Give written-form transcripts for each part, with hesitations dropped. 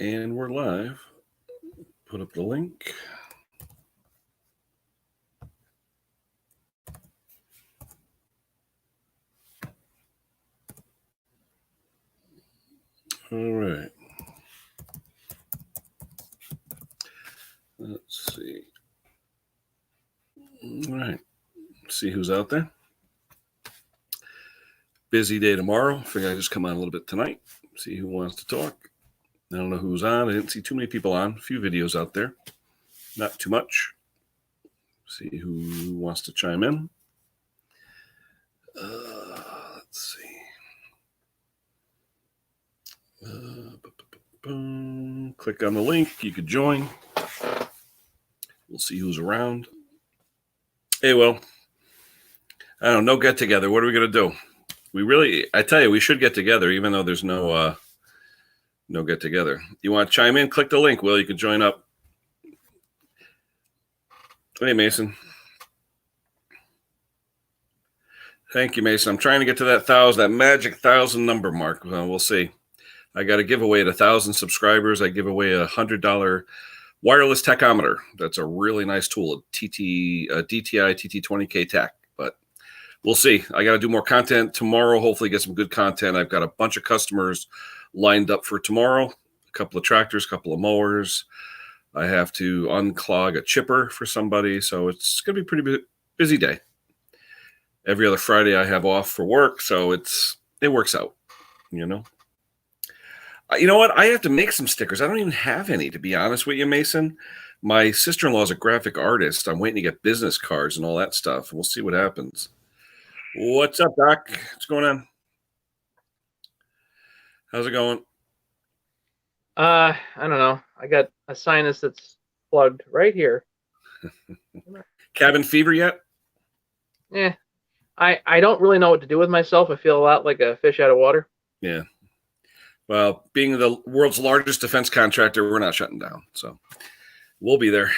And we're live. Put up the link. All right. Let's see. All right. See who's out there. Busy day tomorrow. Figure I just come on a little bit tonight. See who wants to talk. I don't know who's on. I didn't see too many people on. A few videos out there. Not too much. See who wants to chime in. Let's see. Click on the link. You could join. We'll see who's around. Hey, well, I don't know. No get together. What are we going to do? I tell you, we should get together, even though there's no get together. You want to chime in? Click the link, Will. You can join up. Hey, Mason. Thank you, Mason. I'm trying to get to that magic 1,000 number mark. Well, we'll see. I got a giveaway at 1,000 subscribers. I give away a $100 wireless tachometer. That's a really nice tool, a DTI TT20K tach. But we'll see. I got to do more content tomorrow. Hopefully get some good content. I've got a bunch of customers lined up for tomorrow. A couple of tractors, a couple of mowers. I have to unclog a chipper for somebody. So it's going to be a pretty busy day. Every other Friday I have off for work. So it works out, you know. You know what? I have to make some stickers. I don't even have any, to be honest with you, Mason. My sister-in-law is a graphic artist. I'm waiting to get business cards and all that stuff. We'll see what happens. What's up, Doc? What's going on? How's it going? I don't know. I got a sinus that's plugged right here. Cabin fever yet? Yeah. I don't really know what to do with myself. I feel a lot like a fish out of water. Yeah. Well, being the world's largest defense contractor, we're not shutting down. So we'll be there.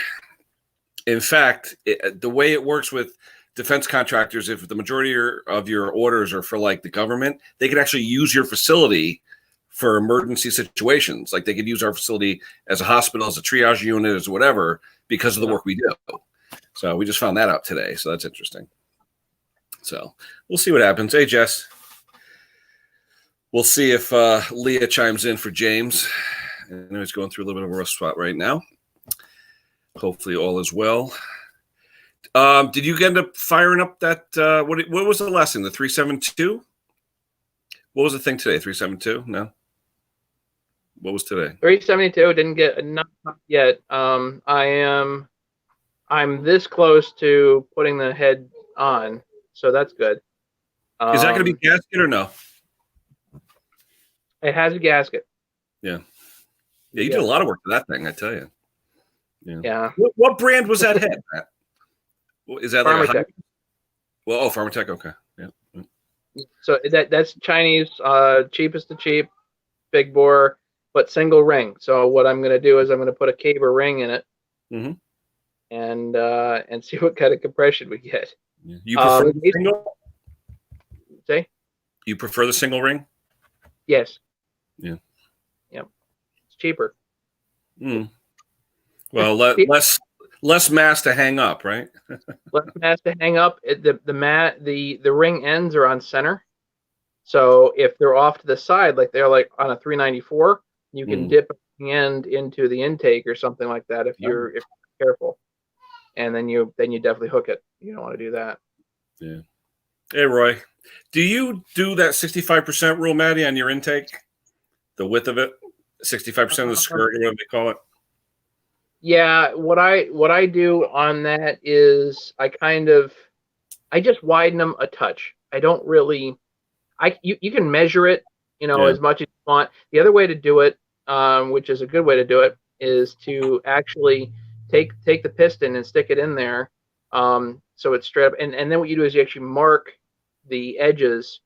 In fact, the way it works with defense contractors, if the majority of your orders are for like the government, they could actually use your facility for emergency situations. Like they could use our facility as a hospital, as a triage unit, as whatever, because of the work we do. So we just found that out today. So that's interesting. So we'll see what happens. Hey, Jess. We'll see if Leah chimes in for James. I know he's going through a little bit of a rough spot right now. Hopefully all is well. Did you end up firing up that? What was the last thing? The 372? What was the thing today? 372? No. What was today? 372. Didn't get enough yet. I'm this close to putting the head on, so that's good. Is that going to be gasket or no? It has a gasket. Yeah. Yeah, you did a lot of work to that thing, I tell you. Yeah. What brand was that head, Matt? Is that like Pharmatech? Well, Pharmatech, okay. Yeah. So that's Chinese, cheapest of cheap, big bore, but single ring. So what I'm going to do is I'm going to put a caber ring in it, and see what kind of compression we get. Yeah. You prefer the single? Say? You prefer the single ring? Yes. Yeah. Yep. It's cheaper. Well, less mass to hang up, right? Less mass to hang up. The ring ends are on center. So if they're off to the side, like they're like on a 394, you can dip the end into the intake or something like that if you're careful. And then you definitely hook it. You don't want to do that. Yeah. Hey, Roy, do you do that 65% rule, Maddie, on your intake? The width of it, 65% of the skirt, whatever they call it. Yeah, what I do on that is I just widen them a touch. I don't really. You can measure it, as much as you want. The other way to do it, which is a good way to do it, is to actually take the piston and stick it in there, so it's straight up. And then what you do is you actually mark the edges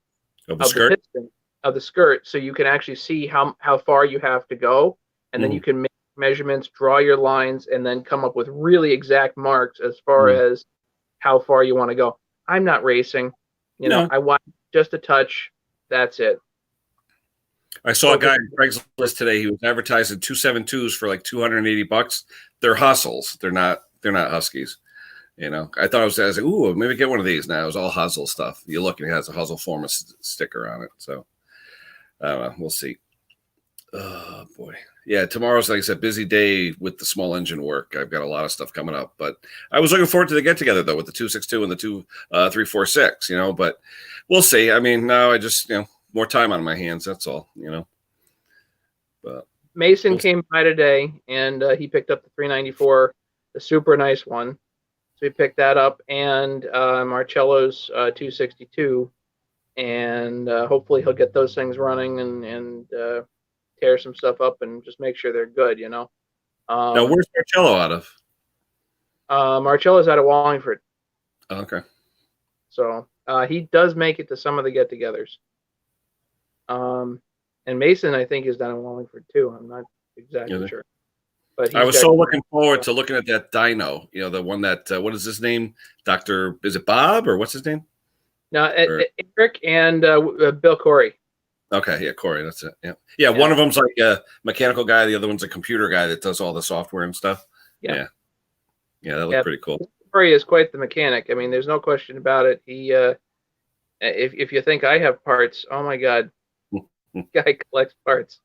of the piston of the skirt, so you can actually see how far you have to go, and then you can make measurements, draw your lines, and then come up with really exact marks as far as how far you want to go. I'm not racing, I want just a touch. That's it. I saw a guy on Craigslist today. He was advertising 272s for like $280. They're hustles. They're not huskies. You know, I was like, ooh, maybe get one of these. Now it was all Hustle stuff. You look and it has a Hustle Form sticker on it. So I don't know. We'll see. Oh boy. Yeah, tomorrow's, like I said, busy day with the small engine work. I've got a lot of stuff coming up, but I was looking forward to the get together though with the 262 and the 346. You know, but we'll see. I mean, now I just more time on my hands. That's all. You know. But Mason came by today and he picked up the 394, the super nice one. So we picked that up, and Marcello's 262, and hopefully he'll get those things running and tear some stuff up and just make sure they're good, you know. Now, where's Marcello out of? Marcello's out of Wallingford. Oh, okay. So he does make it to some of the get-togethers. And Mason, I think, is down in Wallingford too. I'm not exactly sure. But I was so looking forward to looking at that dyno. You know, the one that what is his name? Is it Bob or what's his name? No, Eric and Bill Corey. Okay, yeah, Corey, that's it. Yeah. One of them's like a mechanical guy, the other one's a computer guy that does all the software and stuff. Yeah, that looked pretty cool. Corey is quite the mechanic. I mean, there's no question about it. He, if you think I have parts, oh my God, guy collects parts.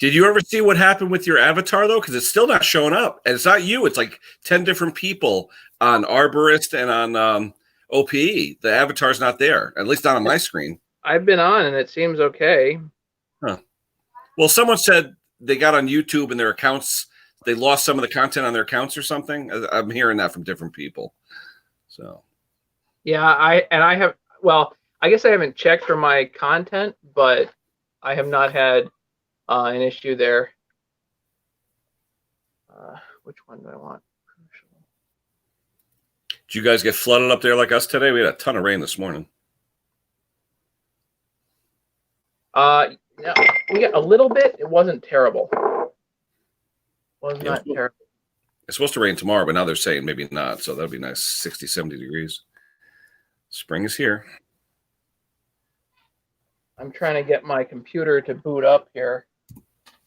Did you ever see what happened with your avatar though? Because it's still not showing up, and it's not you. It's like 10 different people on Arborist and on OPE. The avatar's not there, at least not on my screen. I've been on, and it seems okay. Huh. Well, someone said they got on YouTube and their accounts, they lost some of the content on their accounts or something. I'm hearing that from different people. So, yeah, I have. Well, I guess I haven't checked for my content, but I have not had an issue there. Which one do I want? Did you guys get flooded up there like us today? We had a ton of rain this morning. Yeah, we got a little bit. It wasn't terrible. Was not terrible. It's supposed to rain tomorrow, but now they're saying maybe not. So that'll be nice. 60, 70 degrees. Spring is here. I'm trying to get my computer to boot up here.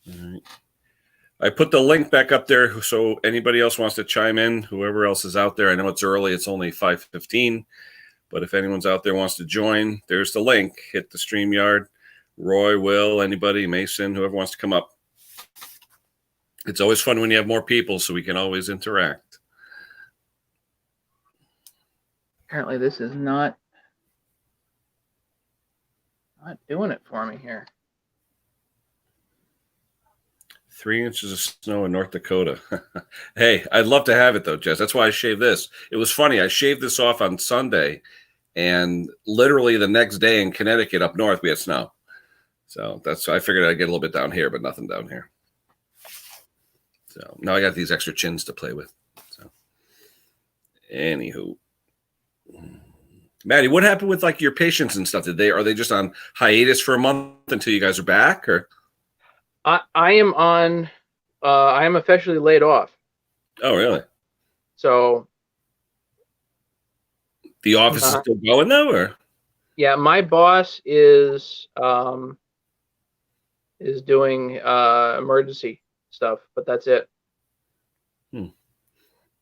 All right. I put the link back up there so anybody else wants to chime in, whoever else is out there. I know it's early. It's only 5:15. But if anyone's out there wants to join, there's the link. Hit the StreamYard. Roy, Will, anybody, Mason, whoever wants to come up. It's always fun when you have more people so we can always interact. Apparently this is not doing it for me here. 3 inches of snow in North Dakota. Hey, I'd love to have it though, Jess. That's why I shaved this. It was funny. I shaved this off on Sunday, and literally the next day in Connecticut up north, we had snow. So I figured I'd get a little bit down here, but nothing down here. So now I got these extra chins to play with. So anywho, Maddie, what happened with like your patients and stuff? Are they just on hiatus for a month until you guys are back, or? I am on. I am officially laid off. Oh, really? So the office is still going though, or? Yeah, my boss is doing emergency stuff, but that's it.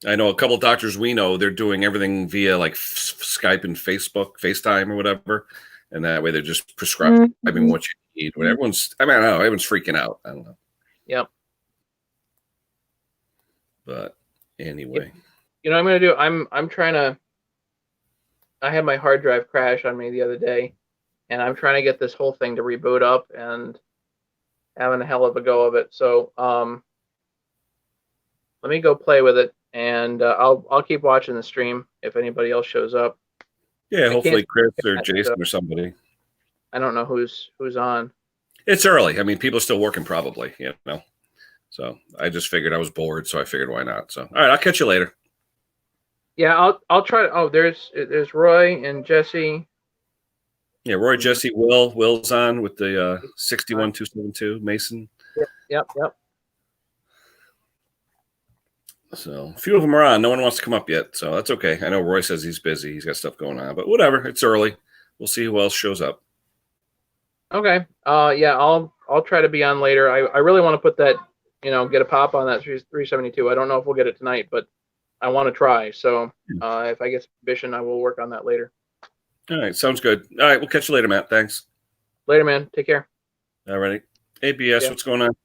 I know a couple of doctors we know, they're doing everything via like Skype and FaceTime or whatever, and that way they're just prescribing what you need. When I don't know, everyone's freaking out. I don't know. Yep. But anyway, you know what I'm gonna do? I'm trying to. I had my hard drive crash on me the other day, and I'm trying to get this whole thing to reboot up, and having a hell of a go of it. So let me go play with it, and I'll keep watching the stream if anybody else shows up. Yeah, hopefully Chris or Jason or somebody. I don't know who's on. It's early. I mean, people are still working probably, you know. So I just figured I was bored, so I figured why not. So all right, I'll catch you later. Yeah, I'll try to. Oh, there's Roy and Jesse. Yeah, Roy, Jesse, Will's on with the 61272 Mason. Yep. So a few of them are on. No one wants to come up yet, so that's okay. I know Roy says he's busy. He's got stuff going on, but whatever. It's early. We'll see who else shows up. Okay. Yeah, I'll try to be on later. I really want to put that, get a pop on that 372. I don't know if we'll get it tonight, but I want to try. So if I get some vision, I will work on that later. All right, sounds good. All right, we'll catch you later, Matt. Thanks. Later, man. Take care. All righty. ABS, Yeah. what's going on?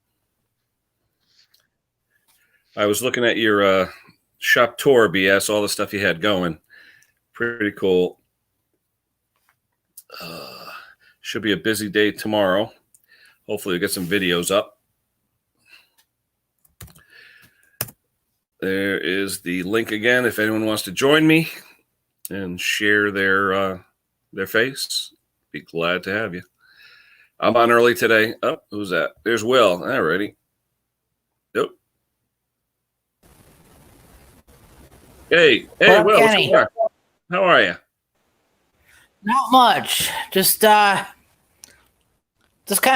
I was looking at your shop tour, BS, all the stuff you had going. Pretty cool. Should be a busy day tomorrow. Hopefully, we'll get some videos up. There is the link again if anyone wants to join me and share their face. Be glad to have you. I'm on early today. Oh, who's that? There's Will. Alrighty. Yep. Hey, Well, Will, what's Kenny. going on? How are you? Not much. Just kind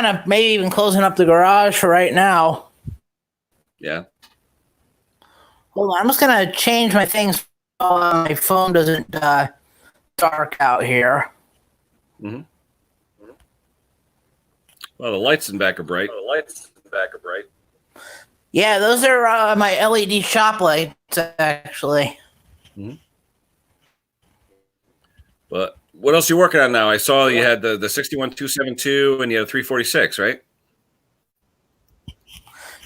of maybe even closing up the garage for right now. Yeah. Hold on, I'm just gonna change my things so my phone doesn't dark out here. Mm-hmm. Well, the lights in back are bright. Yeah, those are my LED shop lights, actually. Mm-hmm. But what else are you working on now? I saw you had the 61272 and you had a 346, right?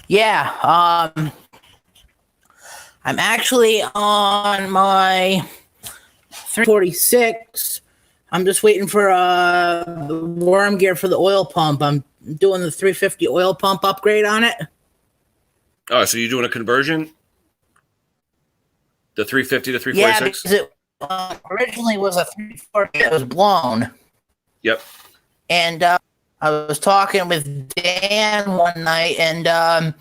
Yeah, I'm actually on my 346. I'm just waiting for worm gear for the oil pump. I'm doing the 350 oil pump upgrade on it. Oh, so you're doing a conversion? The 350 to Yeah, 346? because it originally was a 340 that was blown. Yep. And I was talking with Dan one night, and I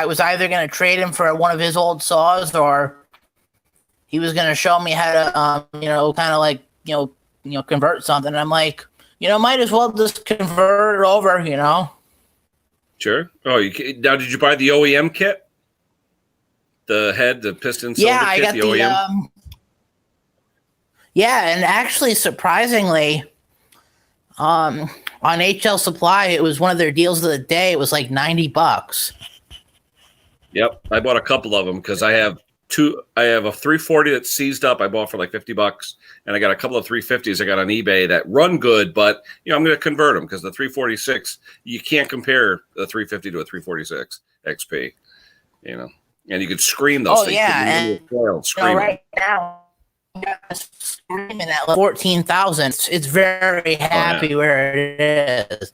was either going to trade him for one of his old saws, or he was going to show me how to, kind of like, convert something. And I'm like, might as well just convert it over, Sure. Oh, now did you buy the OEM kit? The head, the piston cylinder Yeah, I kit, got the OEM? Yeah, and actually, surprisingly, on HL Supply, it was one of their deals of the day. It was like $90. Yep. I bought a couple of them because I have two. I have a 340 that's seized up. I bought for like $50, and I got a couple of 350s I got on eBay that run good, but I'm going to convert them because the 346 you can't compare the 350 to a 346 XP. And you could scream those things. Yeah, and scream right now, screaming at 14,000. It's very happy where it is.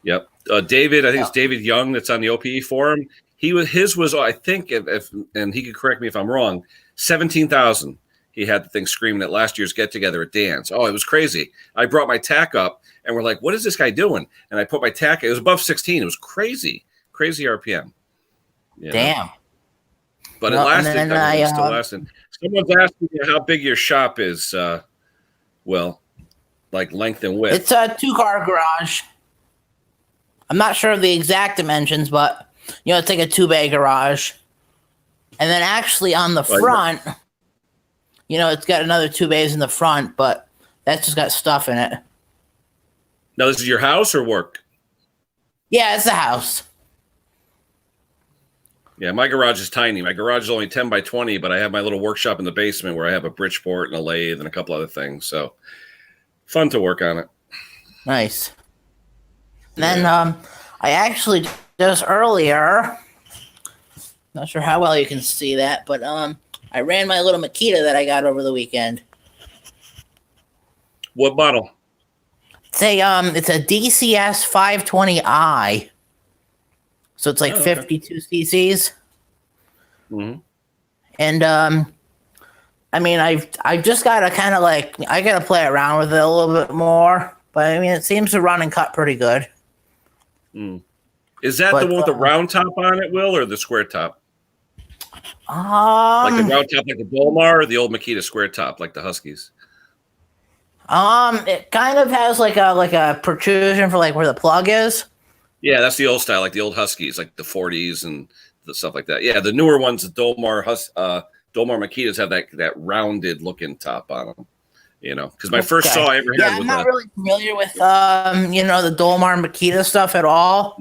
Yep. David, I think it's David Young that's on the OPE forum. His was I think if and he could correct me if I'm wrong, 17,000. He had the thing screaming at last year's get together at Dan's. Oh, it was crazy. I brought my tack up and we're like, what is this guy doing? And I put my tack. It was above 16. It was crazy RPM. Damn. But it lasted. It still lasted. Someone's asking you how big your shop is. Like length and width. It's a 2-car garage. I'm not sure of the exact dimensions, but it's like a 2-bay garage. And then actually on the front, it's got another 2 bays in the front, but that's just got stuff in it. Now, this is your house or work? Yeah, it's a house. Yeah, my garage is tiny. My garage is only 10 by 20, but I have my little workshop in the basement where I have a Bridgeport and a lathe and a couple other things. So fun to work on it. Nice. And then I actually just earlier, not sure how well you can see that, but I ran my little Makita that I got over the weekend. What model? It's a DCS 520i. So it's like 52 cc's. Mm-hmm. And I've just got to kind of I got to play around with it a little bit more, but it seems to run and cut pretty good. Mm. Is that the one with the round top on it, Will, or the square top? Like the round top, like the Dolmar, or the old Makita square top, like the Huskies? It kind of has like a protrusion for where the plug is. Yeah, that's the old style, like the old Huskies, like the 40s and the stuff like that. Yeah, the newer ones, the Dolmar Makitas have that rounded looking top on them. because my first saw I ever had was I'm not really familiar with, the Dolmar Makita stuff at all.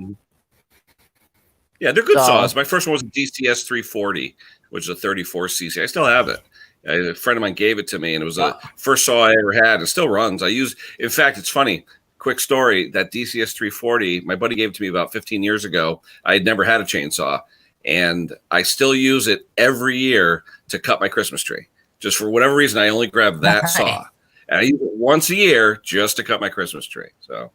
Yeah, they're good saws. My first one was a DCS 340, which is a 34cc. I still have it. A friend of mine gave it to me, and it was the first saw I ever had. It still runs. In fact, it's funny. Quick story, that DCS 340, my buddy gave it to me about 15 years ago. I had never had a chainsaw, and I still use it every year to cut my Christmas tree. Just for whatever reason, I only grab that saw. And I use it once a year just to cut my Christmas tree. So,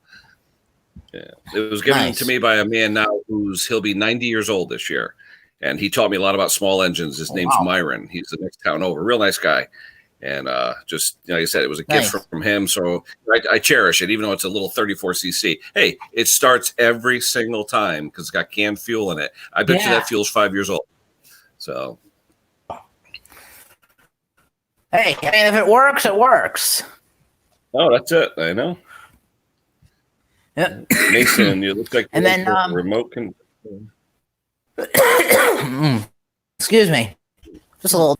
yeah, it was given to me by a man now he'll be 90 years old this year. And he taught me a lot about small engines. His name's Myron. He's the next town over. Real nice guy. And just like I said, it was a gift from him. So I cherish it, even though it's a little 34cc. Hey, it starts every single time because it's got canned fuel in it. I bet you that fuel's 5 years old. So. Hey, I mean, if it works, it works. Oh, that's it. I know. Yep. Mason, you look like and then remote control. Excuse me. Just a little.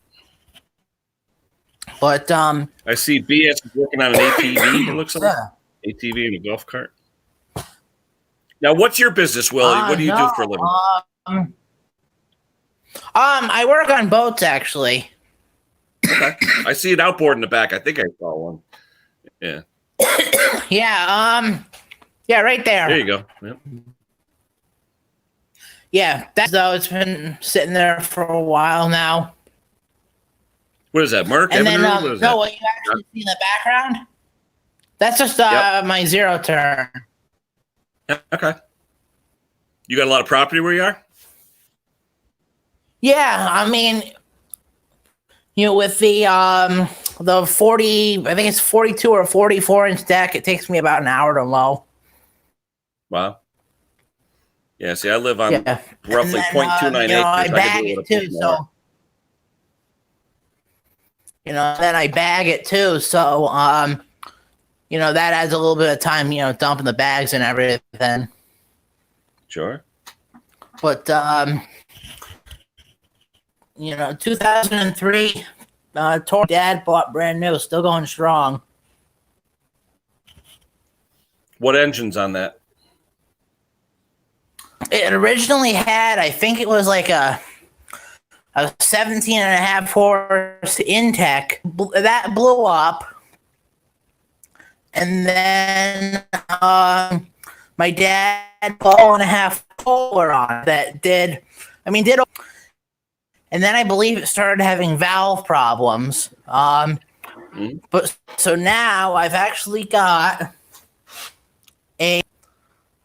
But I see BS is working on an ATV, it looks like. ATV and a golf cart. Now, what's your business, Willie? What do you do for a living? I work on boats, actually. Okay. I see an outboard in the back. I think I saw one. Yeah. Yeah, right there. There you go. Yep. Yeah, it's been sitting there for a while now. What is that, Merc? And then, what you actually see in the background? That's just my zero turn. Okay. You got a lot of property where you are? Yeah, I mean, with the 40, I think it's 42 or 44-inch deck, it takes me about an hour to mow. Wow. Yeah, see, I live on roughly 0.29 acres. I bag it too, so. Then I bag it too, so that adds a little bit of time, dumping the bags and everything. Sure. But 2003, Dad bought brand new, still going strong. What engine's on that? It originally had, I think it was like a 17.5 horse Intech that blew up, and then my dad put 4.5 Polar on that did, and then I believe it started having valve problems. But so now I've actually got a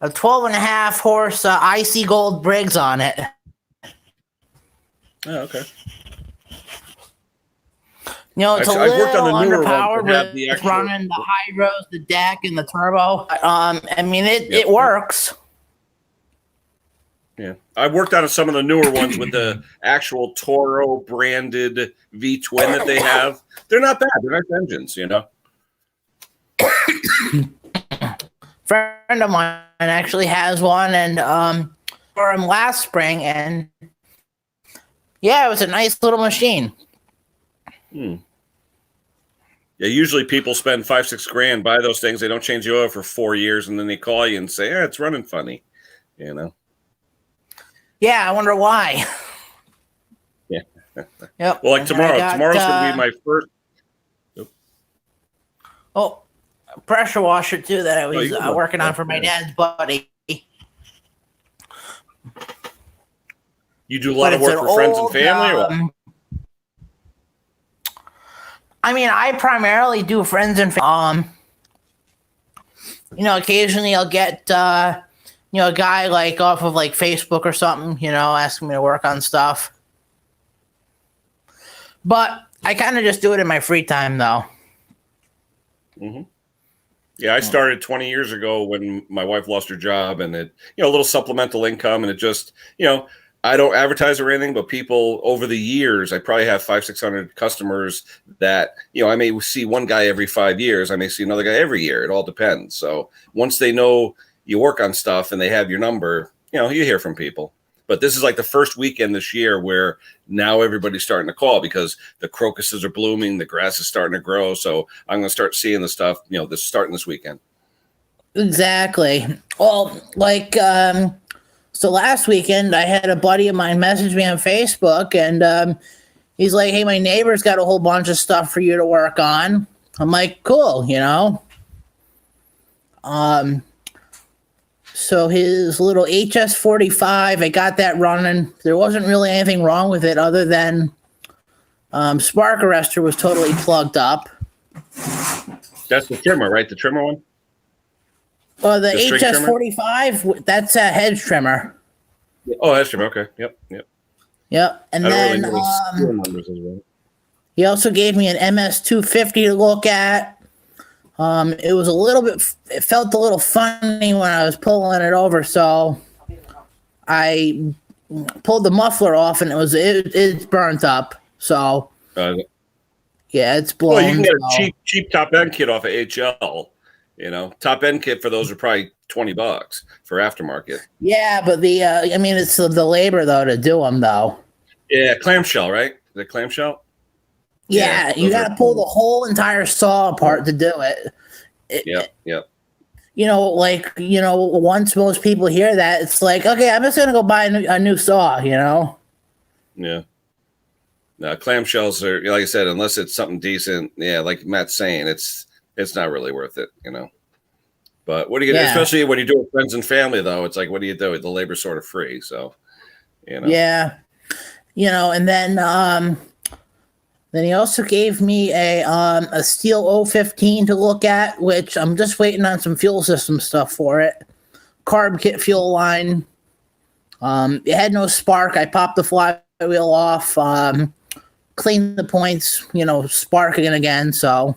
12.5 horse IC Gold Briggs on it. Oh, okay. It's a little underpowered with running the hydros, the deck, and the turbo. I mean, it works. Yeah, I worked on some of the newer ones with the actual Toro branded V-twin that they have. They're not bad. They're nice engines, Friend of mine actually has one, and for him last spring, and it was a nice little machine. Yeah, usually people spend $5-6 grand, buy those things. They don't change the oil for 4 years, and then they call you and say, it's running funny, Yeah, I wonder why. Yeah. Yep. Well, like tomorrow's going to be my first. Oh, pressure washer too that I was working on for my dad's buddy. You do a lot of work for friends and family, or what? I mean, I primarily do friends and family. Occasionally I'll get a guy like off of like Facebook or something, asking me to work on stuff. But I kind of just do it in my free time, though. Mm-hmm. Yeah, I started 20 years ago when my wife lost her job, and it, a little supplemental income, and it just, I don't advertise or anything, but people over the years, I probably have 500-600 customers that, I may see one guy every 5 years. I may see another guy every year. It all depends. So once they know you work on stuff and they have your number, you hear from people. But this is like the first weekend this year where now everybody's starting to call because the crocuses are blooming, the grass is starting to grow. So I'm going to start seeing the stuff, this starting this weekend. Exactly. Well, so last weekend I had a buddy of mine message me on Facebook, and he's like, "Hey, my neighbor's got a whole bunch of stuff for you to work on." I'm like, "Cool," So his little HS45, I got that running. There wasn't really anything wrong with it other than spark arrestor was totally plugged up. That's the trimmer, right? The trimmer one? Well, the HS45, that's a hedge trimmer. Oh, hedge trimmer. Okay. Yep. Yep. And then he also gave me an MS250 to look at. It was it felt a little funny when I was pulling it over, so I pulled the muffler off, and it's burnt up. So yeah, it's blown. Well, you can get a cheap top end kit off of HL. Top end kit for those are probably $20 for aftermarket. Yeah, but it's the labor though to do them though. Yeah, clamshell, right? The clamshell. Yeah, you got to pull the whole entire saw apart to do it. Yep. Once most people hear that, it's like, okay, I'm just gonna go buy a new saw. Yeah. No, clamshells are, like I said, unless it's something decent. Yeah, like Matt's saying, it's not really worth it. But what do you get? Especially when you do it with friends and family, though, it's like, what do you do? The labor's sort of free, so Yeah, and then he also gave me a steel 015 to look at, which I'm just waiting on some fuel system stuff for it. Carb kit fuel line. It had no spark. I popped the flywheel off, cleaned the points, sparking again. So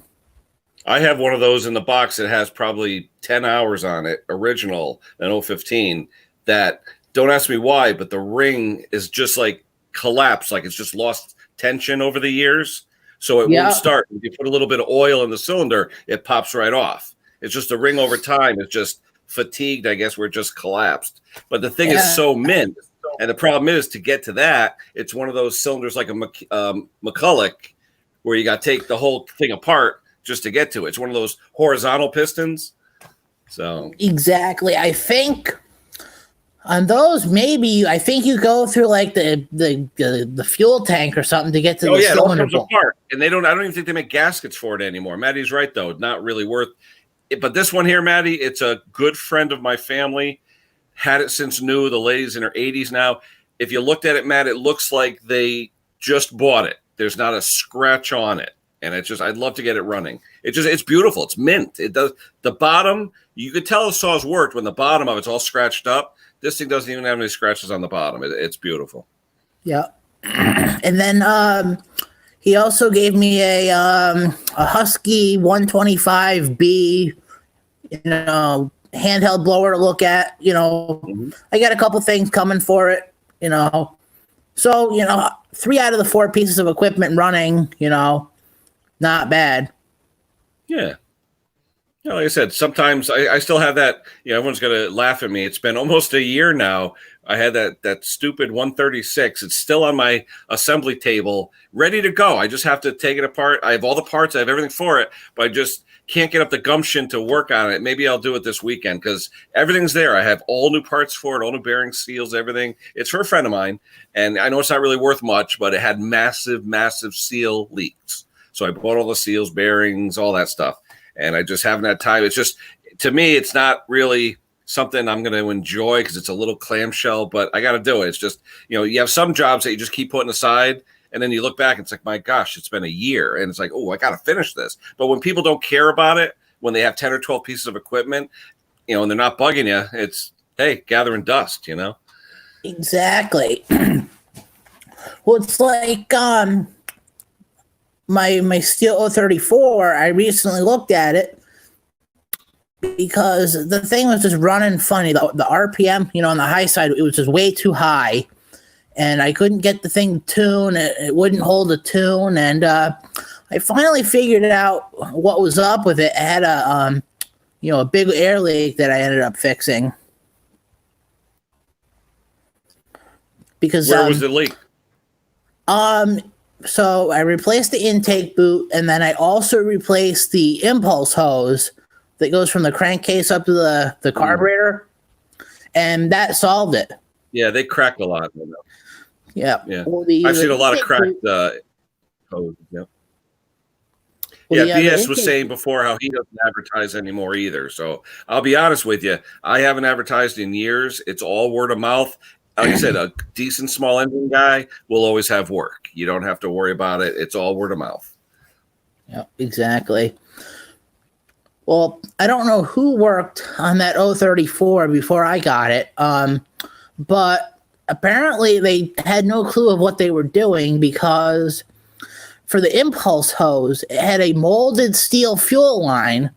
I have one of those in the box that has probably 10 hours on it, original, an 015, that, don't ask me why, but the ring is just like collapsed, like it's just lost tension over the years, so it won't start. If you put a little bit of oil in the cylinder, it pops right off. It's just the ring over time. It's just fatigued, I guess, where it just collapsed. But the thing is so mint, and the problem is to get to that, it's one of those cylinders like a McCulloch, where you got to take the whole thing apart just to get to it. It's one of those horizontal pistons. So exactly, I think. On those, I think you go through like the fuel tank or something to get to the cylinder. It all comes apart. And I don't even think they make gaskets for it anymore. Maddie's right, though. Not really worth it. But this one here, Maddie, it's a good friend of my family. Had it since new. The lady's in her 80s now. If you looked at it, Matt, it looks like they just bought it. There's not a scratch on it. And I'd love to get it running. It's beautiful. It's mint. It does the bottom. You could tell the saws worked when the bottom of it's all scratched up. This thing doesn't even have any scratches on the bottom. It's beautiful. Yeah. And then he also gave me a Husky 125B, handheld blower to look at. I got a couple things coming for it. So 3 out of the 4 pieces of equipment running. Not bad. Yeah. Like I said, sometimes I still have that. Everyone's going to laugh at me. It's been almost a year now. I had that stupid 136. It's still on my assembly table, ready to go. I just have to take it apart. I have all the parts. I have everything for it, but I just can't get up the gumption to work on it. Maybe I'll do it this weekend because everything's there. I have all new parts for it, all new bearings, seals, everything. It's for a friend of mine, and I know it's not really worth much, but it had massive, massive seal leaks. So I bought all the seals, bearings, all that stuff. And I just haven't had time. It's just, to me, it's not really something I'm going to enjoy because it's a little clamshell, but I got to do it. It's just, you have some jobs that you just keep putting aside, and then you look back and it's like, my gosh, it's been a year. And it's like, oh, I got to finish this. But when people don't care about it, when they have 10 or 12 pieces of equipment, and they're not bugging you, it's, hey, gathering dust, Exactly. Well, it's like, my Steel 034, I recently looked at it because the thing was just running funny. The RPM, on the high side, it was just way too high. And I couldn't get the thing to tune. It wouldn't hold a tune. And I finally figured out what was up with it. It had a big air leak that I ended up fixing. because Where was the leak? So I replaced the intake boot, and then I also replaced the impulse hose that goes from the crankcase up to the carburetor, and that solved it. Yeah, they crack a lot. Yeah. Yeah. Well, I've seen a lot of cracked hoses. Yeah. Well, Yeah, the BS was intake- saying before how he doesn't advertise anymore either. So I'll be honest with you. I haven't advertised in years. It's all word of mouth. Like I said, a decent small engine guy will always have work. You don't have to worry about it. It's all word of mouth. Yeah, exactly. Well, I don't know who worked on that 034 before I got it, but apparently they had no clue of what they were doing, because for the impulse hose, it had a molded steel fuel line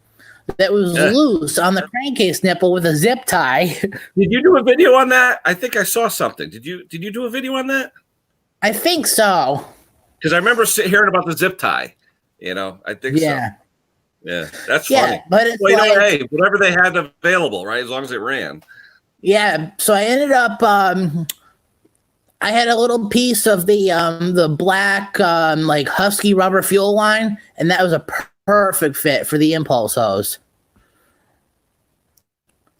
that was loose on the crankcase nipple with a zip tie. Did you do a video on that? I think I saw something. Did you do a video on that? I think so. Because I remember hearing about the zip tie. I think so. Yeah, that's funny. But it's well, like, hey, whatever they had available, right? As long as it ran. Yeah, so I ended up. I had a little piece of the black like Husky rubber fuel line, and that was a perfect fit for the impulse hose.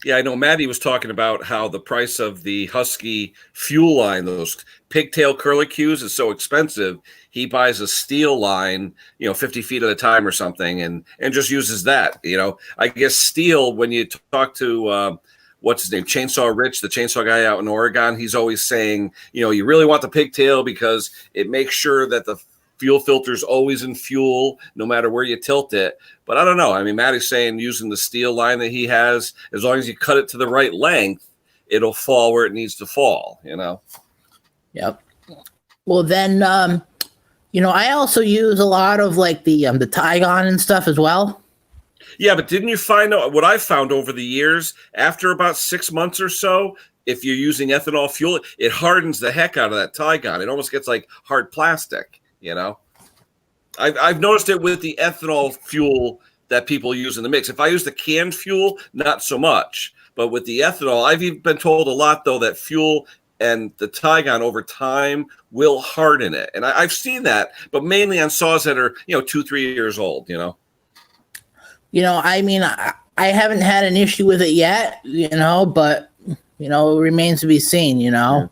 Yeah, I know Maddie was talking about how the price of the Husky fuel line, those pigtail curlicues, is so expensive. He buys a steel line, 50 feet at a time or something, and just uses that. I guess steel, when you talk to what's his name, Chainsaw Rich, the chainsaw guy out in Oregon, he's always saying, you really want the pigtail because it makes sure that the fuel filter's always in fuel, no matter where you tilt it. But I don't know. I mean, Maddie's saying using the steel line that he has, as long as you cut it to the right length, it'll fall where it needs to fall, Yep. Well, then, I also use a lot of like the Tygon and stuff as well. Yeah, but didn't you find out what I found over the years? After about 6 months or so, if you're using ethanol fuel, it hardens the heck out of that Tygon. It almost gets like hard plastic, I've noticed it with the ethanol fuel that people use in the mix. If I use the canned fuel, not so much. But with the ethanol, I've even been told a lot, though, that fuel and the Tygon over time will harden it. And I've seen that, but mainly on saws that are, 2-3 years old, I mean, I haven't had an issue with it yet, but, it remains to be seen, Yeah.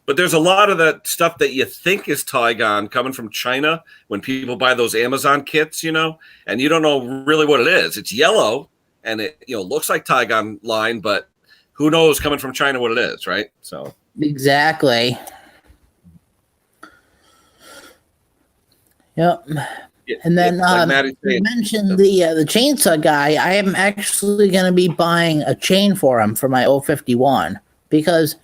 But there's a lot of that stuff that you think is Tygon coming from China when people buy those Amazon kits, and you don't know really what it is. It's yellow and it, looks like Tygon line, but who knows coming from China what it is, right? So exactly. Yep. And then you mentioned the chainsaw guy. I am actually going to be buying a chain for him for my 051 because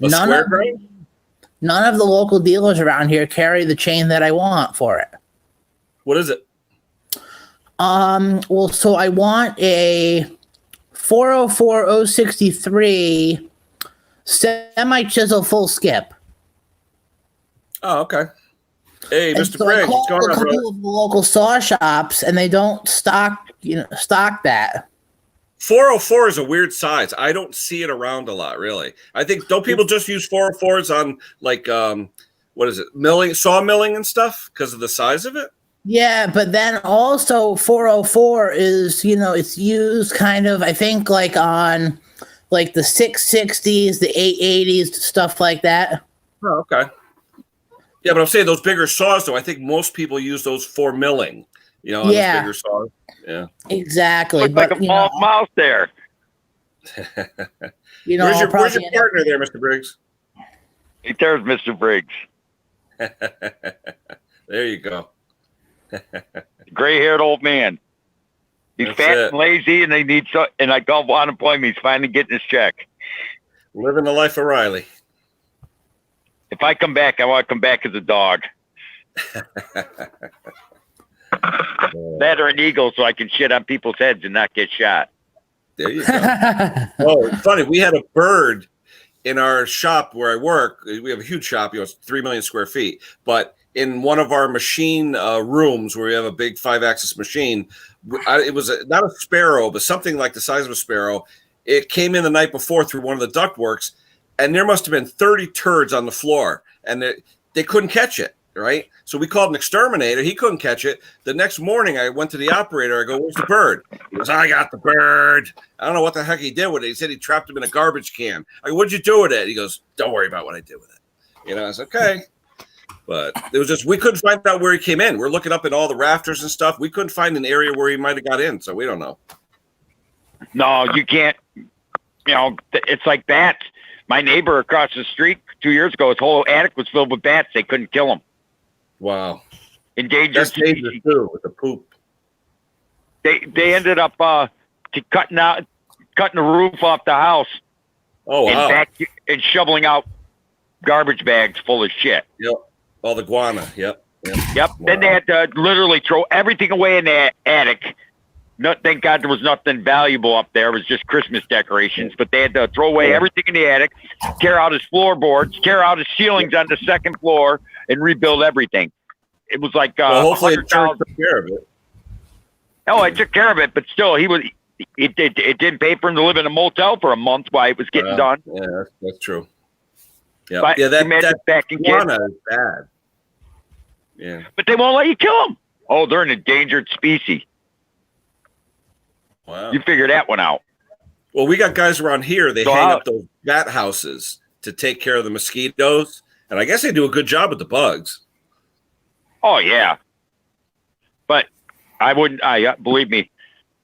none of the local dealers around here carry the chain that I want for it. What is it? Well, so I want a 404 063 semi-chisel full skip. Oh, okay. Hey, And Mr. so Briggs, I what's called going a on, brother? couple of the local saw shops, and they don't stock that. 404 is a weird size. I don't see it around a lot, really. I think, don't people just use 404s on like what is it, saw milling and stuff because of the size of it? Yeah, but then also 404 is, it's used kind of, I think, like on like the 660s, the 880s, stuff like that. Oh, okay. Yeah, but I'm saying those bigger saws, though, I think most people use those for milling, on those bigger saws. Yeah. Exactly. Looks like a small mouse there. Where's your partner there, Mr. Briggs? Hey, there's Mr. Briggs. There you go. Gray-haired old man. He's That's fat it. and lazy, and and I go unemployment. He's finally getting his check. Living the life of Riley. If I come back, I want to come back as a dog. That or an eagle, so I can shit on people's heads and not get shot. There you go. Oh, it's funny. We had a bird in our shop where I work. We have a huge shop, it's 3 million square feet. But in one of our machine rooms where we have a big 5-axis machine, it was not a sparrow, but something like the size of a sparrow. It came in the night before through one of the ductworks, and there must have been 30 turds on the floor, and they couldn't catch it, right? So we called an exterminator. He couldn't catch it. The next morning, I went to the operator. I go, "Where's the bird?" He goes, "I got the bird." I don't know what the heck he did with it. He said he trapped him in a garbage can. I go, "What'd you do with it?" He goes, "Don't worry about what I did with it." I said, "Okay." But it was just, we couldn't find out where he came in. We're looking up in all the rafters and stuff. We couldn't find an area where he might have got in, so we don't know. No, you can't. It's like bats. My neighbor across the street 2 years ago, his whole attic was filled with bats. They couldn't kill him. Wow. Endangered That's dangerous species. too, with the poop. They ended up cutting the roof off the house. Oh, wow. And shoveling out garbage bags full of shit. Yep. All the guana. Yep. Wow. Then they had to literally throw everything away in the attic. No, thank God there was nothing valuable up there. It was just Christmas decorations. But they had to throw away everything in the attic, tear out his floorboards, tear out his ceilings on the second floor, and rebuild everything. It was like hopefully insurance took care of it. Oh, I took care of it, but still, it didn't pay for him to live in a motel for a month while it was getting done. Yeah, that's true. Yeah, but that back in guana is bad. Yeah, but they won't let you kill them. Oh, they're an endangered species. Wow. You figure that one out. Well, we got guys around here. They hang up those bat houses to take care of the mosquitoes, and I guess they do a good job with the bugs. Oh yeah, but I wouldn't. Believe me,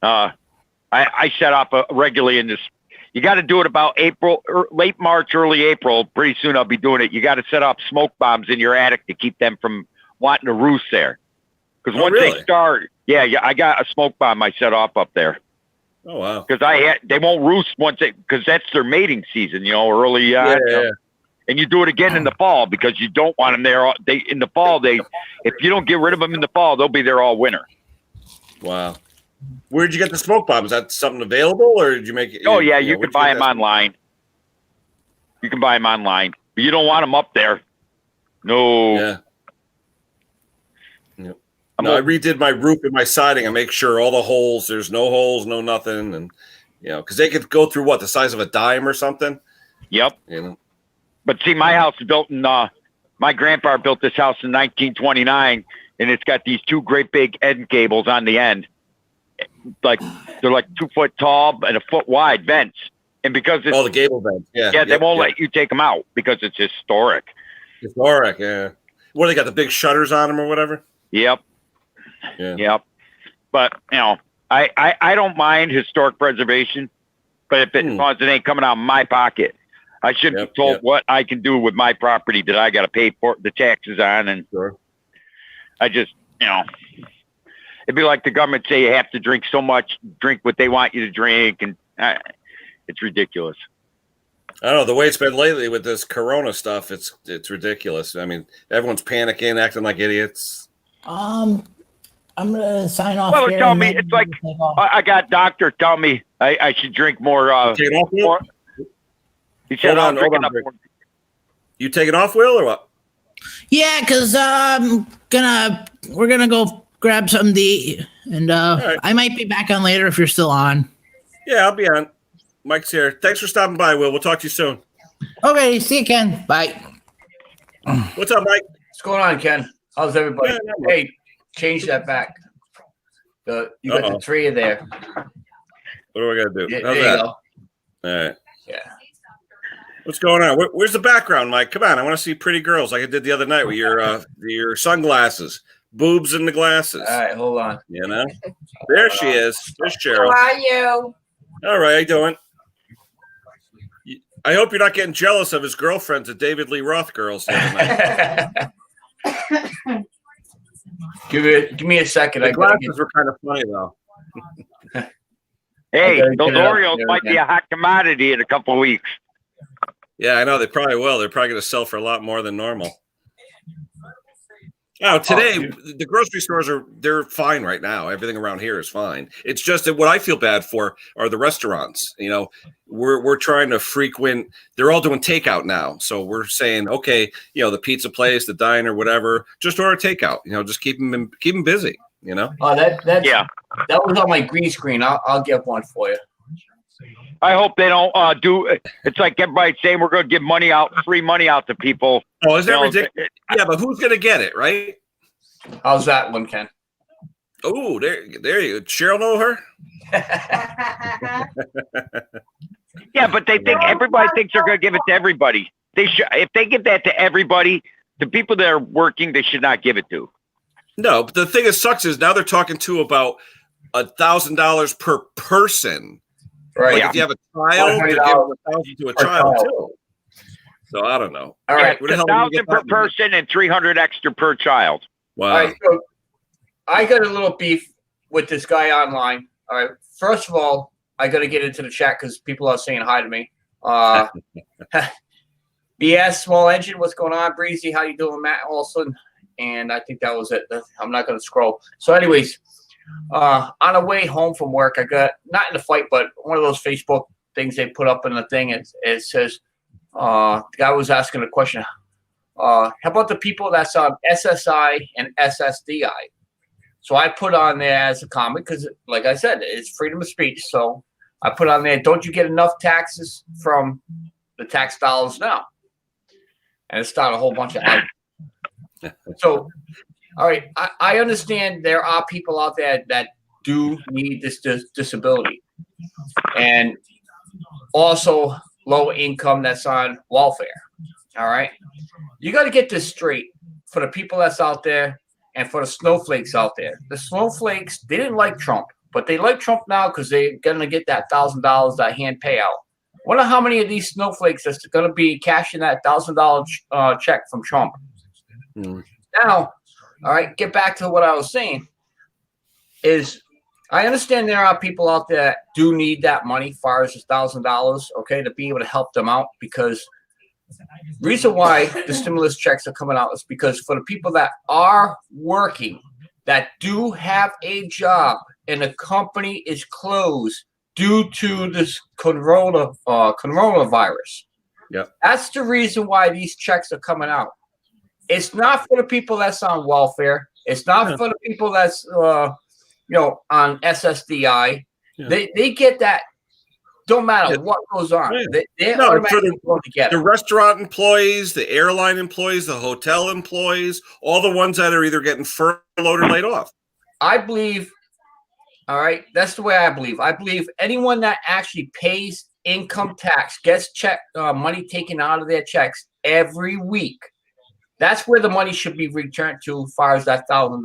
I set up regularly in this. You got to do it about April, late March, early April. Pretty soon I'll be doing it. You got to set up smoke bombs in your attic to keep them from wanting to roost there. Because once they start, yeah, I got a smoke bomb I set off up there. Oh wow! Because they won't roost because that's their mating season, early. Yeah. And you do it again in the fall because you don't want them there. In the fall, if you don't get rid of them in the fall, they'll be there all winter. Wow. Where'd you get the smoke bomb? Is that something available, or did you make it? Oh yeah, you can buy them online. You can buy them online, but you don't want them up there. No. Yeah. Yep. No, I redid my roof and my siding. I make sure all the holes, there's no holes, no nothing, and because they could go through the size of a dime or something. Yep. But see, my house is built in. My grandpa built this house in 1929, and it's got these two great big end cables on the end. They're like 2 foot tall and a foot wide vents. And because it's the gable vents, they won't let you take them out because it's historic. Historic, yeah. What, they got the big shutters on them or whatever? Yep. Yeah. Yep. But I don't mind historic preservation, but if as long as it ain't coming out of my pocket, I shouldn't be told what I can do with my property that I got to pay for the taxes on, and I just it'd be like the government say you have to drink what they want you to drink, and it's ridiculous. I don't know, the way it's been lately with this Corona stuff, it's ridiculous. I mean, everyone's panicking, acting like idiots. I'm gonna sign off. Well, tell me, it's like I got a doctor tell me I should drink more. More. He said I'm drinking up more. You taking off, Will, or what? Yeah, because we're gonna go grab something to eat, and right. I might be back on later if you're still on. Yeah, I'll be on. Mike's here. Thanks for stopping by, Will. We'll talk to you soon. Okay, see you, Ken. Bye. What's up, Mike? What's going on, Ken? How's everybody? Hey, change that back. You got the tree in there. What do I got to do? Yeah, How's there that? you go. All right. Yeah. What's going on? Where's the background, Mike? Come on, I want to see pretty girls like I did the other night with your sunglasses, boobs in the glasses. All right, hold on. There she is. There's Cheryl. How are you? All right, how you doing? I hope you're not getting jealous of his girlfriends, the David Lee Roth girls. The other night. Give me a second. The glasses were kind of funny though. Hey, those Oreos might be a hot commodity in a couple of weeks. Yeah, I know. They probably will. They're probably going to sell for a lot more than normal. Oh, today, the grocery stores they're fine right now. Everything around here is fine. It's just that what I feel bad for are the restaurants. We're trying to frequent. They're all doing takeout now. So we're saying, okay, the pizza place, the diner, whatever, just order takeout. Just keep them busy. Oh, that was on my green screen. I'll get one for you. I hope they don't do. It's like everybody's saying we're going to give money out, free money out to people. Oh, is that ridiculous? Yeah, but who's going to get it, right? How's that one, Ken? Oh, there you go. Cheryl know her? Yeah, but they think everybody thinks they're going to give it to everybody. They should. If they give that to everybody, the people that are working, they should not give it to. No, but the thing that sucks is now they're talking to about $1,000 per person. Right. Like if you have a child, they're giving $1,000 to a child too. So I don't know. All right, yeah, 1,000 per person and 300 extra per child. Wow. All right, so I got a little beef with this guy online. All right, first of all, I got to get into the chat because people are saying hi to me. BS Small Engine, what's going on? Breezy, how you doing? Matt Olson, and I think that was it. I'm not going to scroll. So, anyways, on the way home from work, I got not in the fight, but one of those Facebook things they put up in the thing. It says the guy was asking a question. How about the people that's on SSI and SSDI? So I put on there as a comment because, like I said, it's freedom of speech. So I put on there, don't you get enough taxes from the tax dollars now? And it started a whole bunch of So, all right, I understand there are people out there that do need this disability. And also low income that's on welfare. All right. You got to get this straight for the people that's out there and for the snowflakes out there. The snowflakes, they didn't like Trump, but they like Trump now because they're going to get that $1,000, that hand payout. Wonder how many of these snowflakes is going to be cashing that $1,000 check from Trump. Now, all right, get back to what I was saying is I understand there are people out there that do need that money, far as $1,000, okay, to be able to help them out because reason why the stimulus checks are coming out is because for the people that are working, that do have a job and the company is closed due to this coronavirus. Yeah, that's the reason why these checks are coming out. It's not for the people that's on welfare. It's not for the people that's on SSDI. Yeah. They get that. Don't matter what goes on. Yeah. They're automatically going to get it. The restaurant employees, the airline employees, the hotel employees, all the ones that are either getting furloughed or laid off. I believe. All right, that's the way I believe. I believe anyone that actually pays income tax gets money taken out of their checks every week. That's where the money should be returned to as far as that $1,000.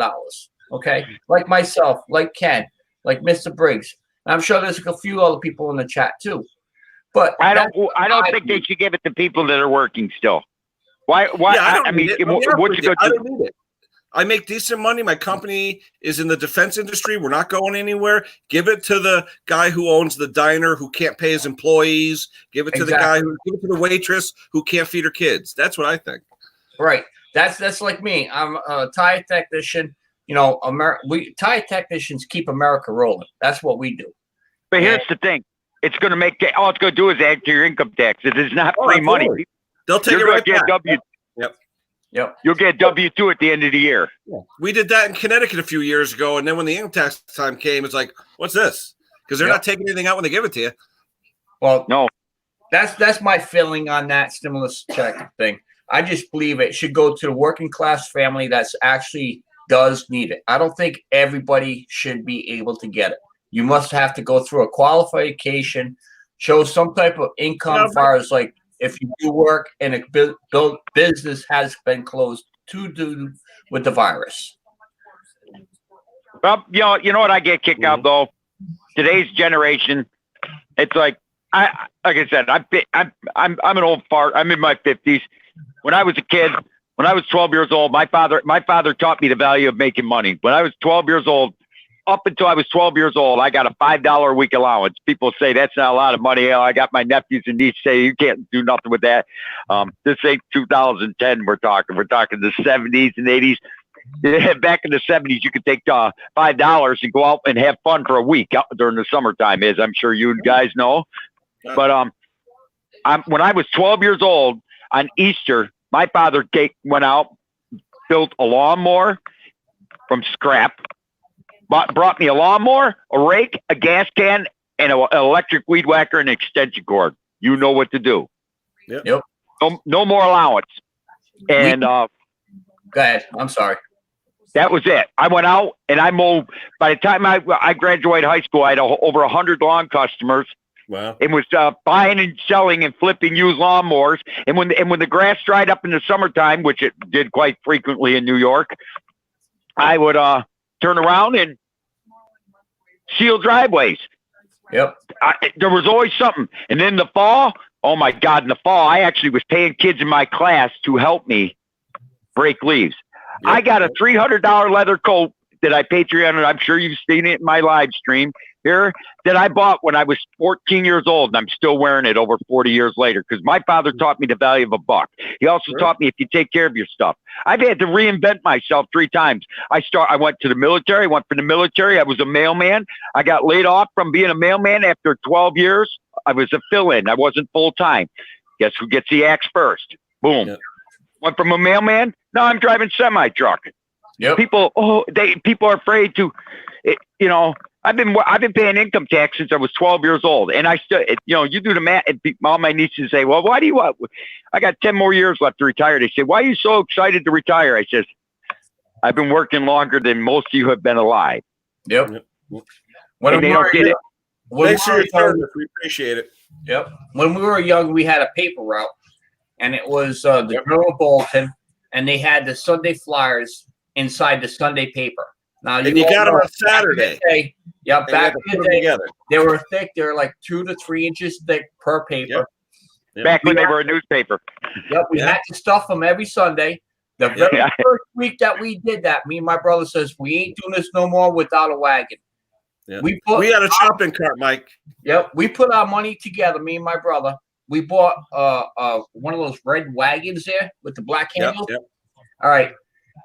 Okay, like myself, like Ken, like Mr. Briggs. And I'm sure there's a few other people in the chat too. But I don't think they should give it to people that are working still. Why? Yeah, I mean, what you go I don't need it. I make decent money. My company is in the defense industry. We're not going anywhere. Give it to the guy who owns the diner who can't pay his employees. Give it to the guy give it to the waitress who can't feed her kids. That's what I think. Right. That's like me. I'm a tire technician. We tire technicians keep America rolling. That's what we do. But here's the thing: it's going to make all it's going to do is add to your income tax. It is not free money. They'll take it right back. Yep. You'll get W-2 at the end of the year. Yeah. We did that in Connecticut a few years ago, and then when the income tax time came, it's like, what's this? Because they're not taking anything out when they give it to you. Well, no. That's my feeling on that stimulus check thing. I just believe it should go to the working class family that's actually does need it. I don't think everybody should be able to get it. You must have to go through a qualification, show some type of income as far as like if you do work and a business has been closed to do with the virus. Well, you know what I get kicked out though? Today's generation, it's like like I said, I'm an old fart. I'm in my 50s. When I was a kid, when I was 12 years old, my father taught me the value of making money. When I was 12 years old, up until I was 12 years old, I got a $5 a week allowance. People say that's not a lot of money. I got my nephews and nieces say you can't do nothing with that. This ain't 2010. We're talking the 70s and 80s. Yeah, back in the 70s, you could take $5 and go out and have fun for a week during the summertime, as I'm sure you guys know. But when I was 12 years old on Easter, my father went out, built a lawnmower from scrap. Brought me a lawnmower, a rake, a gas can, and an electric weed whacker and an extension cord. You know what to do. Yep. No more allowance. And Go ahead. I'm sorry. that was it. I went out and I mowed. By the time I graduated high school, I had over 100 lawn customers. Wow. And was buying and selling and flipping used lawnmowers. And when the grass dried up in the summertime, which it did quite frequently in New York, I would turn around and seal driveways. Yep. There was always something. And then the fall, oh my God, in the fall, I actually was paying kids in my class to help me break leaves. Yep. I got a $300 leather coat that I paid $300. I'm sure you've seen it in my live stream here, that I bought when I was 14 years old, and I'm still wearing it over 40 years later because my father taught me the value of a buck. He also taught me if you take care of your stuff. I've had to reinvent myself 3 times. I went to the military. I went from the military. I was a mailman. I got laid off from being a mailman after 12 years. I was a fill-in. I wasn't full-time. Guess who gets the axe first? Boom. Yep. Went from a mailman. Now I'm driving semi-truck. Yep. People are afraid to, I've been paying income tax since I was 12 years old, and I still, you do the math. And all my nieces say, "Well, why do you want?" I got 10 more years left to retire. They say, "Why are you so excited to retire?" I says, "I've been working longer than most of you have been alive." Yep. When they don't get it. Thanks for your service. We appreciate it. Yep. When we were young, we had a paper route, and it was the Journal Bulletin, and they had the Sunday flyers inside the Sunday paper. Now And you got them on Saturday. Back in the day, they were thick. They were like 2 to 3 inches thick per paper. Yep. Back when they were a newspaper. Yep, we had to stuff them every Sunday. The very first week that we did that, me and my brother says, we ain't doing this no more without a wagon. Yeah. We had a shopping cart, Mike. Yep, we put our money together, me and my brother. We bought one of those red wagons there with the black handle. Yep. All right.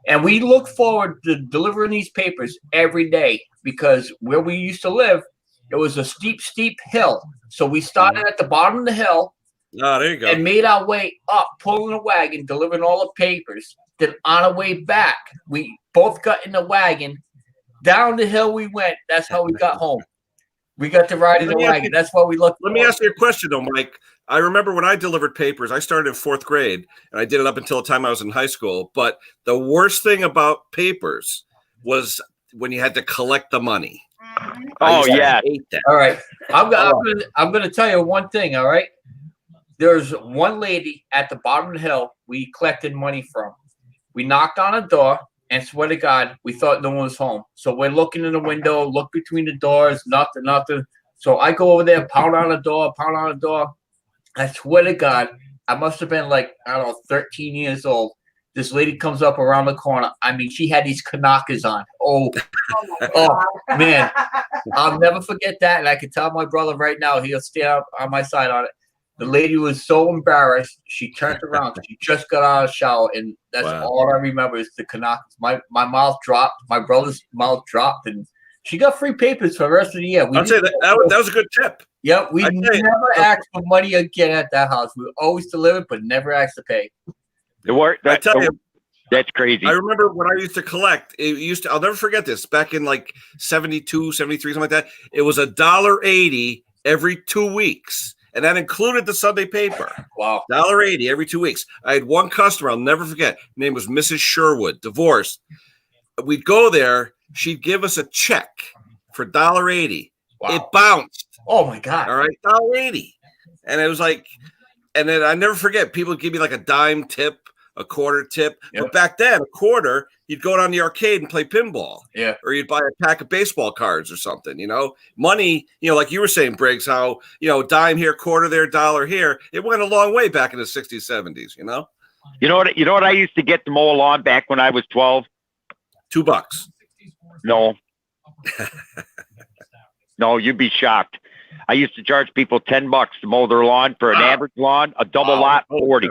And we look forward to delivering these papers every day because where we used to live, it was a steep hill. So we started at the bottom of the hill. Oh, there you go. And made our way up, pulling a wagon, delivering all the papers. Then on our way back, we both got in the wagon. Down the hill we went. That's how we got home. We got to ride in the wagon. That's what we looked for. Let me ask you a question, though, Mike. I remember when I delivered papers, I started in 4th grade, and I did it up until the time I was in high school. But the worst thing about papers was when you had to collect the money. Oh, yeah. I hate that. All right. I'm going to tell you one thing, all right? There's one lady at the bottom of the hill we collected money from. We knocked on a door, and swear to God, we thought no one was home. So we're looking in the window, look between the doors, nothing. So I go over there, pound on the door. I swear to God, I must have been like, 13 years old. This lady comes up around the corner. I mean, she had these Kanakas on. Oh, man. I'll never forget that. And I can tell my brother right now, he'll stay up on my side on it. The lady was so embarrassed. She turned around. She just got out of the shower. And that's all I remember is the Kanakas. My mouth dropped. My brother's mouth dropped. And she got free papers for the rest of the year. I'd say that was a good tip. Yep, we never asked for money again at that house. We always delivered, but never asked to pay. That's crazy. I remember when I used to collect, I'll never forget this, back in like 72, 73, something like that. It was $1.80 every 2 weeks. And that included the Sunday paper. Wow. $1.80 every 2 weeks. I had one customer, I'll never forget. Her name was Mrs. Sherwood, divorced. We'd go there. She'd give us a check for $1.80. Wow. It bounced. Oh, my God. All right, $1.80. And it was like, and then I never forget, people would give me like a dime tip, a quarter tip. Yep. But back then, a quarter, you'd go down the arcade and play pinball. Yeah. Or you'd buy a pack of baseball cards or something, Money, like you were saying, Briggs, how, dime here, quarter there, dollar here. It went a long way back in the 60s, 70s, You know what I used to get to mow a lawn back when I was 12? $2. No. No, you'd be shocked. I used to charge people $10 to mow their lawn for an average lawn, a double lot, 40.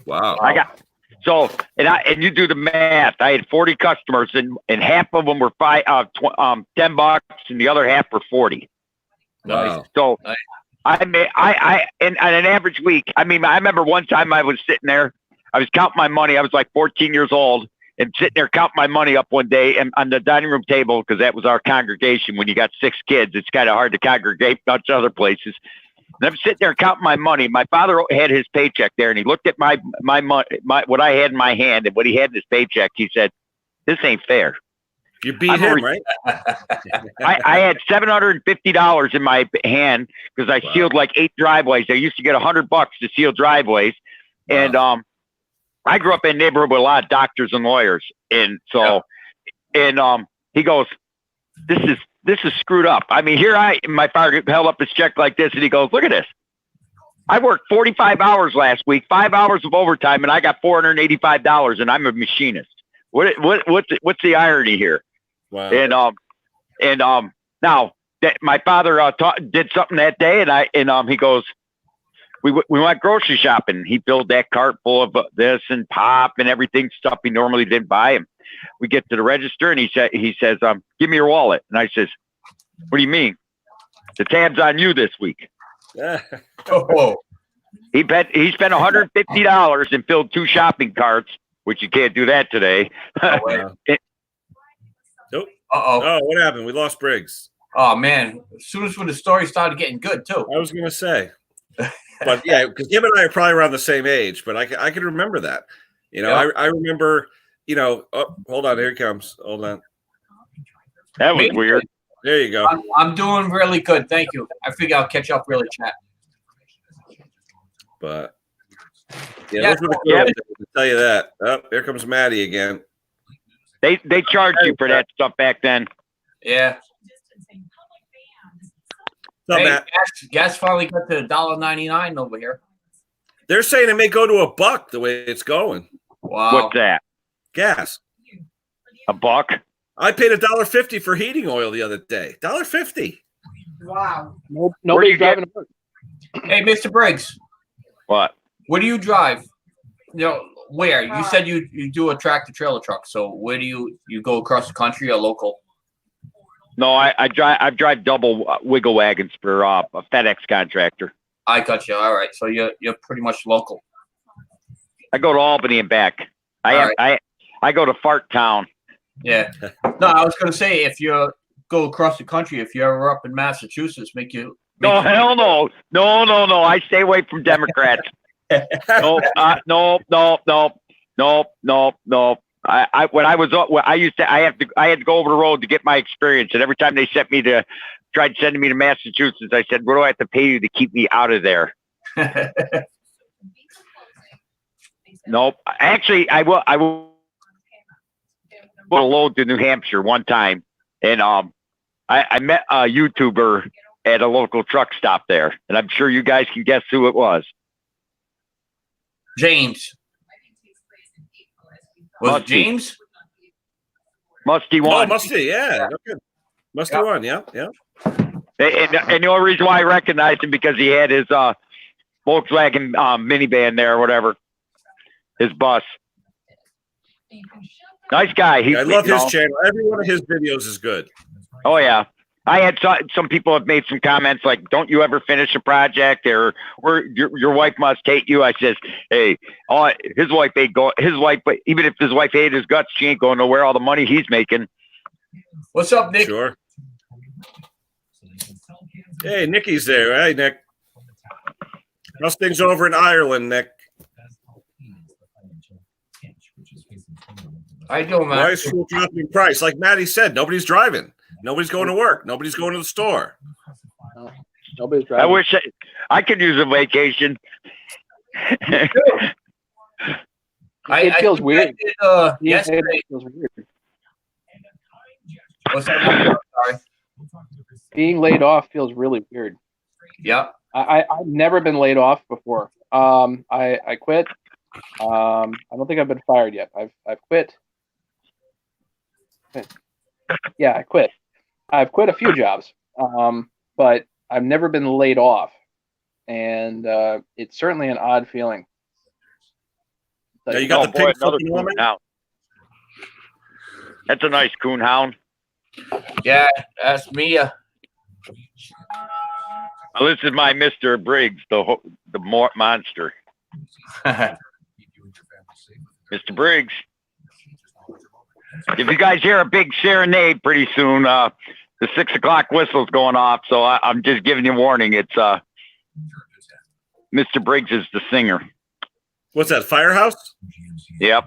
Wow. And you do the math. I had 40 customers, and half of them were $10, and the other half were 40. Wow. So on an average week, I remember one time I was sitting there, I was counting my money. I was like 14 years old, and sitting there counting my money up one day and on the dining room table, because that was our congregation. When you got 6 kids, it's kind of hard to congregate much other places. And I'm sitting there counting my money. My father had his paycheck there, and he looked at my what I had in my hand and what he had in his paycheck. He said, "This ain't fair." You beat him, right? I had $750 in my hand because I sealed like 8 driveways. I used to get $100 to seal driveways, and I grew up in a neighborhood with a lot of doctors and lawyers, and so, and he goes, "This is screwed up." I mean, my father held up his check like this, and he goes, "Look at this. I worked 45 hours last week, 5 hours of overtime, and I got $485, and I'm a machinist. What's the irony here?" Wow. And now that my father did something that day, and he goes, we went grocery shopping. He filled that cart full of this and pop and everything, stuff he normally didn't buy. And we get to the register, and he says, "Give me your wallet." And I says, "What do you mean? The tab's on you this week." Oh, He spent $150 and filled 2 shopping carts, which you can't do that today. Nope. Uh-oh. Oh, what happened? We lost Briggs. Oh, man. As soon as when the story started getting good, too. I was going to say. But, yeah, because him and I are probably around the same age, but I can remember that. You know, Yeah. I remember, hold on. Here he comes. Hold on. That was weird. There you go. I'm doing really good. Thank you. I figure I'll catch up really chat. But, those were the cool days, I'll tell you that. Oh, here comes Maddie again. They charged you for that stuff back then. Yeah. What's up, Hey, Matt? gas finally got to $1.99 over here. They're saying it may go to $1 the way it's going. Wow. What's that? Gas. $1? I paid $1.50 for heating oil the other day. $1.50. Wow. Where do Nobody's you get- driving to work. Hey, Mr. Briggs, What? where do you drive? Where? You said you do a tractor trailer truck. So where do you go across the country or local? No, I drive double wiggle wagons for a FedEx contractor. I got you. All right. So you're pretty much local. I go to Albany and back. I go to Fart Town. Yeah. No, I was going to say, if you go across the country, if you're ever up in Massachusetts, No, hell no. No. I stay away from Democrats. No. I had to go over the road to get my experience, and every time they tried sending me to Massachusetts, I said, "What do I have to pay you to keep me out of there?" Nope. Actually, I will put a load to New Hampshire one time, and I met a YouTuber at a local truck stop there, and I'm sure you guys can guess who it was. James. Was Musty. it James? Musty Oh, one. Musty, yeah. Okay. Musty one, yeah. And the only reason why I recognized him because he had his Volkswagen minivan there or whatever, his bus. Nice guy. I love his channel. Every one of his videos is good. Oh yeah. I had some people have made some comments like, "Don't you ever finish a project?" or your wife must hate you. I says, "Hey, his wife ain't going. But even if his wife hated his guts, she ain't going nowhere. All the money he's making." What's up, Nick? Sure. Hey, Nicky's there. Hey, Nick. How's things over in Ireland, Nick? How you doing, man? Why is fuel dropping in price? Like Maddie said, nobody's driving. Nobody's going to work. Nobody's going to the store. No, nobody's driving. I wish I could use a vacation. It feels think weird. I did, Yeah, yesterday. it feels weird. What's that? Sorry. Being laid off feels really weird. Yep. I've never been laid off before. I quit. I don't think I've been fired yet. I've quit. Yeah, I quit. I've quit a few jobs, but I've never been laid off, and it's certainly an odd feeling. Yeah, you got the pink another flipping coon woman? hound. That's a nice coon hound. Yeah, that's me. Well, this is my Mr. Briggs, the monster. Mr. Briggs. If you guys hear a big serenade pretty soon, the 6 o'clock whistle's going off. So I'm just giving you warning. It's Mr. Briggs is the singer. What's that? Firehouse? Yep.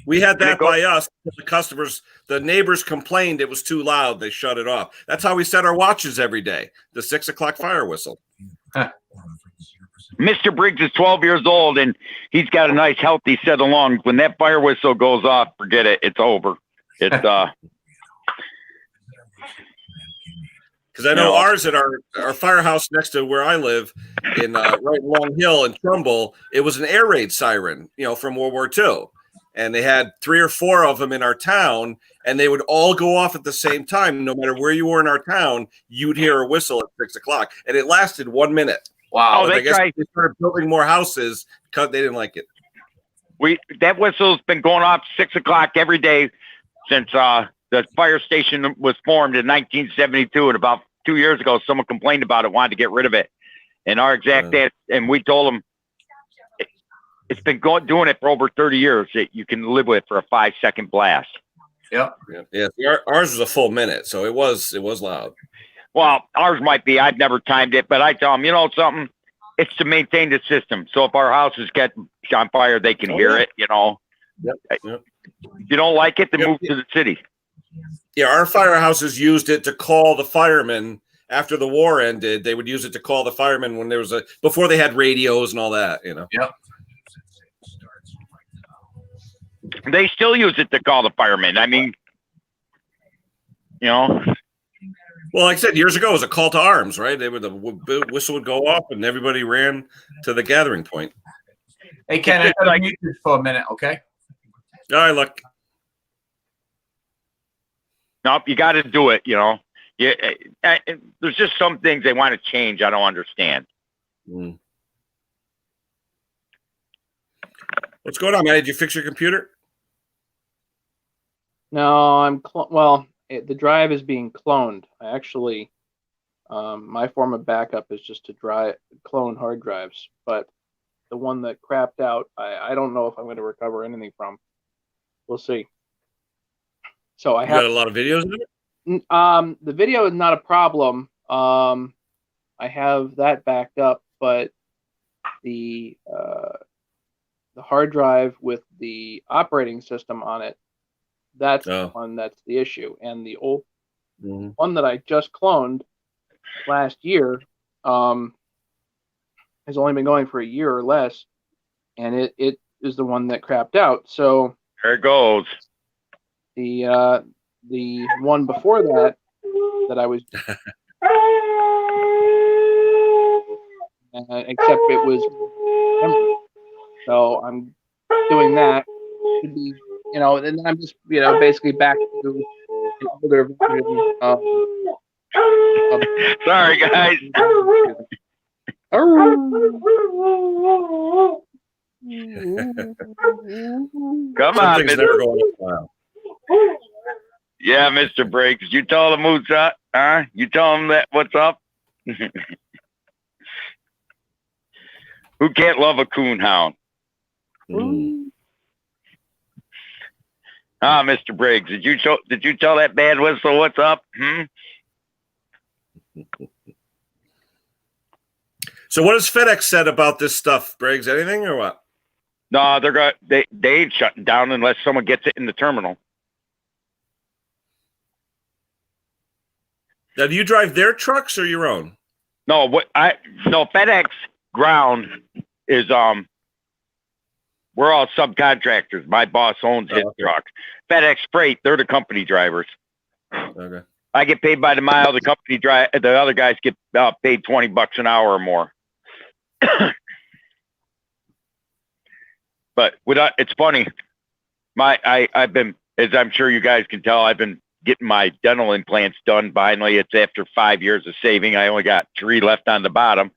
We had that by us. The neighbors complained it was too loud. They shut it off. That's how we set our watches every day. The 6 o'clock fire whistle. Mr. Briggs is 12 years old, and he's got a nice, healthy set of lungs. When that fire whistle goes off, forget it. It's over. It's because I know ours at our firehouse next to where I live in right Long Hill in Trumbull, it was an air raid siren, from World War II. And they had 3 or 4 of them in our town, and they would all go off at the same time. No matter where you were in our town, you'd hear a whistle at 6 o'clock, and it lasted 1 minute. Wow. Oh, I guess they started building more houses because they didn't like it. That whistle's been going off 6 o'clock every day since the fire station was formed in 1972. And about 2 years ago, someone complained about it, wanted to get rid of it. And our exact and we told them it's been doing it for over 30 years. That you can live with for a 5-second blast. Yep. Yeah. Ours was a full minute, so it was loud. Well, ours might be. I've never timed it, but I tell them, something. It's to maintain the system. So if our houses get on fire, they can hear it. Yep. If you don't like it, then move to the city. Yeah, our firehouses used it to call the firemen after the war ended. They would use it to call the firemen when there was before they had radios and all that. Yep. They still use it to call the firemen. I mean, Well, like I said, years ago, it was a call to arms, right? The whistle would go off, and everybody ran to the gathering point. Hey, Ken, I gotta mute you for a minute, okay? All right, look. Nope, you got to do it. There's just some things they want to change. I don't understand. What's going on, man? Did you fix your computer? No, the drive is being cloned. I actually, my form of backup is just to clone hard drives, but the one that crapped out, I don't know if I'm going to recover anything from. We'll see. So I have got a lot of videos of it? The video is not a problem. I have that backed up, but the hard drive with the operating system on it, that's the one that's the issue. And the old one that I just cloned last year has only been going for a year or less, and it is the one that crapped out. So there it goes. The one before that I was except it was so I'm doing that. Should be, and I'm just basically back to the older version of Sorry, guys. Come on, Mr. Yeah, Mr. Briggs. You tell them who's up, huh? You tell them that what's up. Who can't love a coon hound? Mr. Briggs, did you tell that bad whistle what's up? So what has FedEx said about this stuff, Briggs? Anything or what? No, they ain't shutting down unless someone gets it in the terminal. Now, do you drive their trucks or your own? No, FedEx ground is we're all subcontractors. My boss owns his truck. FedEx Freight, they're the company drivers. Okay. I get paid by the mile. The company the other guys get paid $20 an hour or more. But it's funny. I've been, as I'm sure you guys can tell, I've been getting my dental implants done. Finally, it's after 5 years of saving. I only got 3 left on the bottom.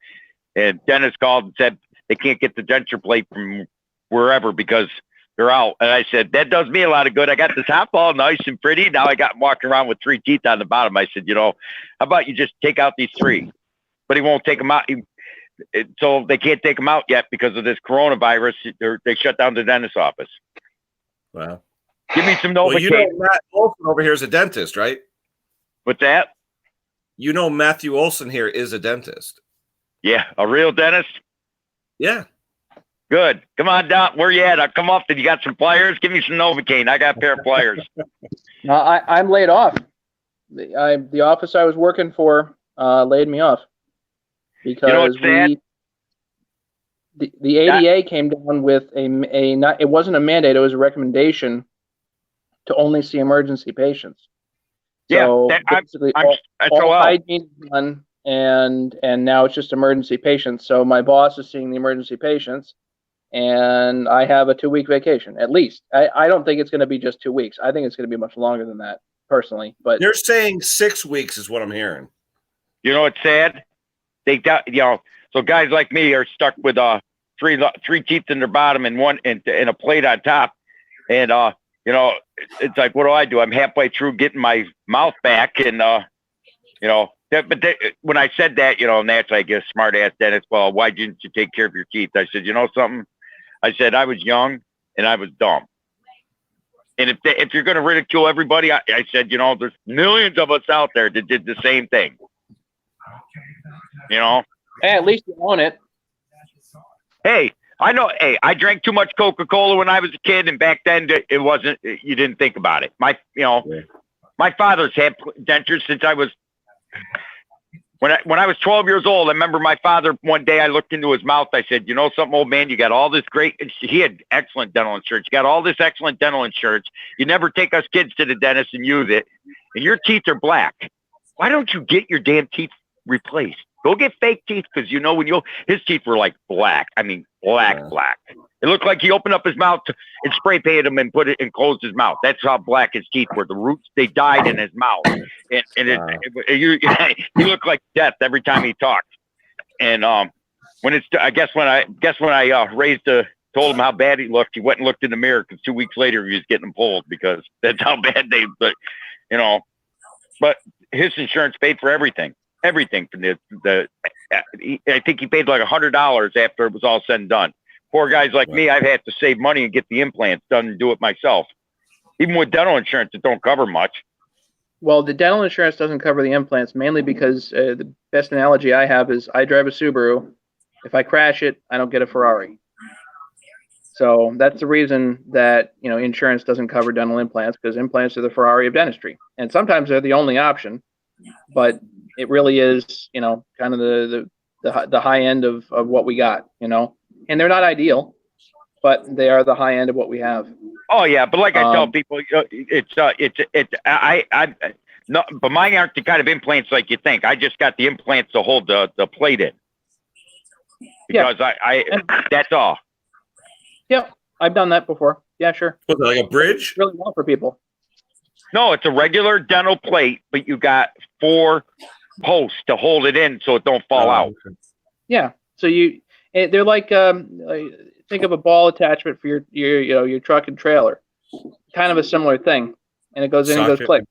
And dentist called and said they can't get the denture plate from wherever because they're out. And I said, that does me a lot of good. I got the top all nice and pretty. Now I got walking around with 3 teeth on the bottom. I said, how about you just take out these 3? But he won't take them out. So they can't take them out yet because of this coronavirus. They shut down the dentist's office. Wow. Give me some Well, Novocaine. you know Matt Olson over here is a dentist, right? With that? You know Matthew Olson here is a dentist. Yeah, a real dentist? Yeah. Good. Come on down. Where you at? I'll come up. You got some pliers? Give me some Novocaine. I got a pair of pliers. No, I'm laid off. The office I was working for laid me off because You know what's sad? the ADA came down with it wasn't a mandate, it was a recommendation to only see emergency patients. So basically, all hygiene is done, and now it's just emergency patients. So my boss is seeing the emergency patients, and I have a 2-week vacation at least. I don't think it's going to be just 2 weeks. I think it's going to be much longer than that, personally. But They're saying 6 weeks is what I'm hearing. You know what's sad? They got, so guys like me are stuck with three teeth in their bottom and a plate on top, and it's like, what do? I'm halfway through getting my mouth back, and when I said that, naturally I get a smart ass dentist. Well, why didn't you take care of your teeth? I said, you know something? I said I was young and I was dumb. And if you're going to ridicule everybody, I said, there's millions of us out there that did the same thing. Hey, at least you own it. Hey, I know. Hey, I drank too much Coca-Cola when I was a kid, and back then it wasn't. You didn't think about it. My father's had dentures since I was. When I was 12 years old, I remember my father, one day I looked into his mouth. I said, you know something, old man, you got all this great, he had excellent dental insurance. You got all this excellent dental insurance. You never take us kids to the dentist and use it. And your teeth are black. Why don't you get your damn teeth replaced? Go get fake teeth, because his teeth were like black. I mean, black. It looked like he opened up his mouth and spray painted him and put it and closed his mouth. That's how black his teeth were. The roots, they died in his mouth. And he looked like death every time he talked. And when I told him how bad he looked, he went and looked in the mirror, because 2 weeks later he was getting them pulled, because that's how bad but his insurance paid for everything. Everything from I think he paid like $100 after it was all said and done. Poor guys like me, I've had to save money and get the implants done and do it myself. Even with dental insurance, it don't cover much. Well, the dental insurance doesn't cover the implants, mainly because the best analogy I have is I drive a Subaru. If I crash it, I don't get a Ferrari. So that's the reason that insurance doesn't cover dental implants, because implants are the Ferrari of dentistry, and sometimes they're the only option. But it really is, kind of the high end of what we got, and they're not ideal, but they are the high end of what we have. Oh yeah, but like I tell people, no, but mine aren't the kind of implants like you think. I just got the implants to hold the plate in, because that's all. Yep, I've done that before. Yeah, sure. What's it, like a bridge? It's really well for people. No, it's a regular dental plate, but you got 4 posts to hold it in so it don't fall out. Okay. Yeah, so they're like think of a ball attachment for your truck and trailer, kind of a similar thing, and it goes in and goes click.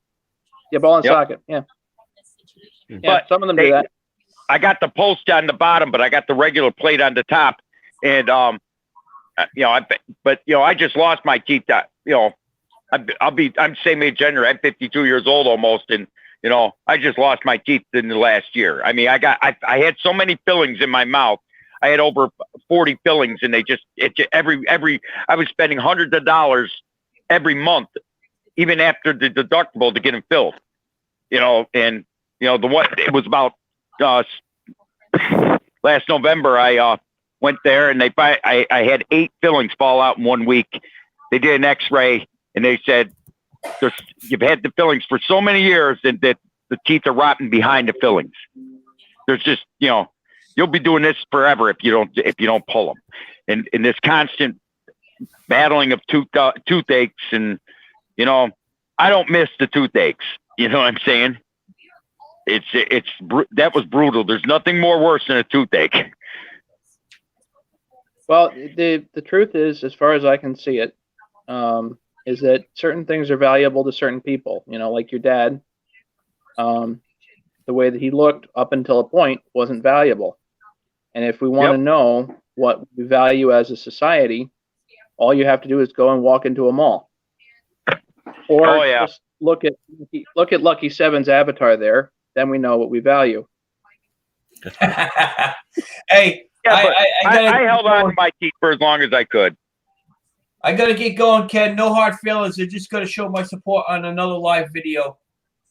Yeah, ball and socket. Yeah, But some of them do that. I got the post on the bottom, but I got the regular plate on the top, and I just lost my teeth. I'm same age January. I'm 52 years old almost, and I just lost my teeth in the last year. I mean, I had so many fillings in my mouth. I had over 40 fillings, and I was spending hundreds of dollars every month, even after the deductible, to get them filled. And it was about last November. I went there, and I had 8 fillings fall out in 1 week. They did an X-ray, and they said, you've had the fillings for so many years that the teeth are rotten behind the fillings. There's just, you'll be doing this forever if you don't pull them. And in this constant battling of toothaches, and, I don't miss the toothaches. You know what I'm saying? That was brutal. There's nothing more worse than a toothache. Well, the truth is, as far as I can see it, is that certain things are valuable to certain people. Like your dad, the way that he looked up until a point wasn't valuable. And if we want to know what we value as a society, all you have to do is go and walk into a mall. Or Oh, yeah. just look at Lucky Seven's avatar there. Then we know what we value. Hey, Yeah, but gotta I keep held on to going. my teeth for as long as I could. I gotta get going, Ken. No hard feelings. I just gotta show my support on another live video.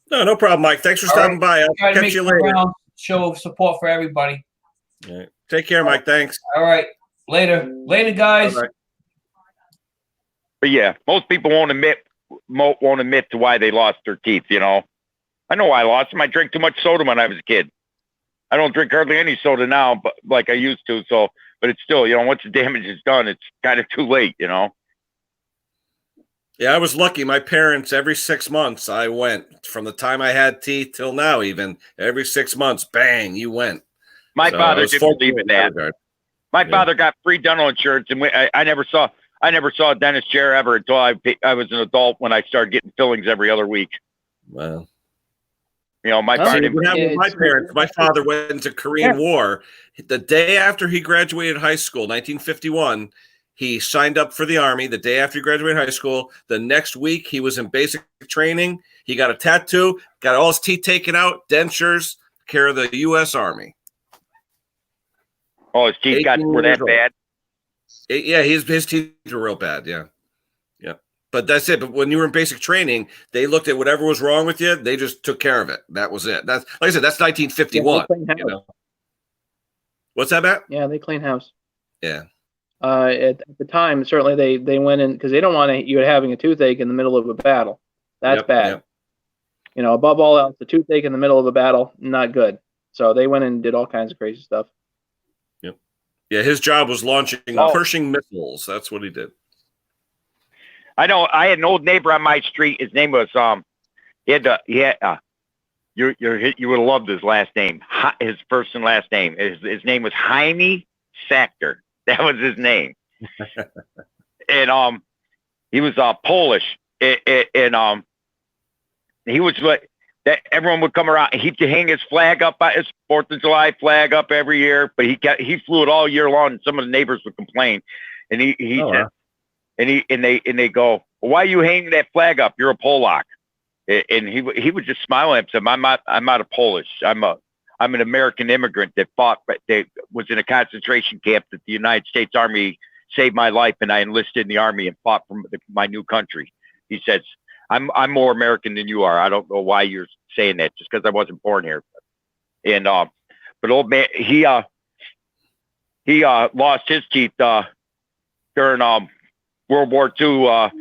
No problem, Mike. Thanks for All stopping by. I'll Try to catch make you it later. around, show support for everybody. All right. Take care, Mike. Thanks. All right, later, guys. Bye-bye. But yeah, most people won't admit to why they lost their teeth. You know, I know why I lost them. I drank too much soda when I was a kid. I don't drink hardly any soda now, but like I used to. So, but it's still, you know, once the damage is done, it's kind of too late. You know. Yeah, I was lucky. My parents, every 6 months, I went from the time I had teeth till now. Even every 6 months, bang, you went. My So I father was didn't fortunate believe in in that. regard. My Yeah. father got free dental insurance, and I never saw a dentist chair ever until I was an adult when I started getting fillings every other week. Wow. You know, my Well, See, father. what happened with my It's- parents, my father went into Korean War. The day after he graduated high school, 1951, he signed up for the Army. The day after he graduated high school, the next week he was in basic training. He got a tattoo, got all his teeth taken out, dentures, care of the U.S. Army. Oh, his teeth were 18 that years old. bad. Yeah, his teeth were real bad. Yeah. But that's it. But when you were in basic training, they looked at whatever was wrong with you. They just took care of it. That was it. That's like I said. That's 1951. Yeah, they clean you house. know. What's that, Matt? Yeah, they clean house. Yeah. At the time, certainly they went in because they don't want you having a toothache in the middle of a battle. That's Yep, bad. yep. You know, above all else, the toothache in the middle of a battle, not good. So they went in and did all kinds of crazy stuff. Yeah, his job was launching Oh. Pershing missiles. That's what he did. I know. I had an old neighbor on my street. His name was you would have loved his last name. His first and last name. His name was Jaime Sachter. That was his name. And he was Polish. And he was like that. Everyone would come around. He'd hang his flag up, his 4th of July flag up every year. But he flew it all year long. And some of the neighbors would complain. And he Oh, said, wow. and they go, why are you hanging that flag up? You're a Polak. And he would just smile at him. I'm not a Polish. I'm an American immigrant that was in a concentration camp that the United States Army saved my life, and I enlisted in the Army and fought for my new country. He says, I'm more American than you are. I don't know why you're saying that, just because I wasn't born here. And but old man, he lost his teeth during World War II.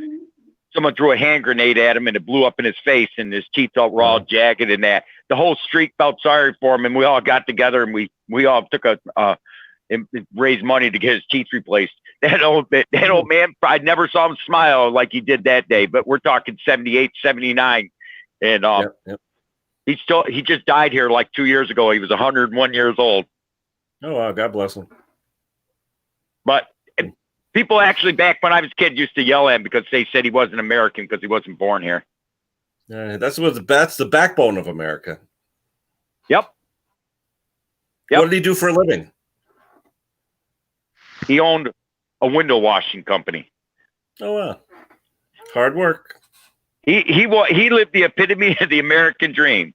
Someone threw a hand grenade at him and it blew up in his face, and his teeth felt raw, jagged, and that. The whole street felt sorry for him, and we all got together and we all took and raised money to get his teeth replaced. That old man, I never saw him smile like he did that day, but we're talking 78, 79. And Yep. he just died here like 2 years ago. He was 101 years old. Oh, wow. God bless him. But people actually back when I was a kid used to yell at him because they said he wasn't American because he wasn't born here. That's the backbone of America. Yep. What did he do for a living? He owned a window washing company. Oh, wow. Hard work. He lived the epitome of the American dream.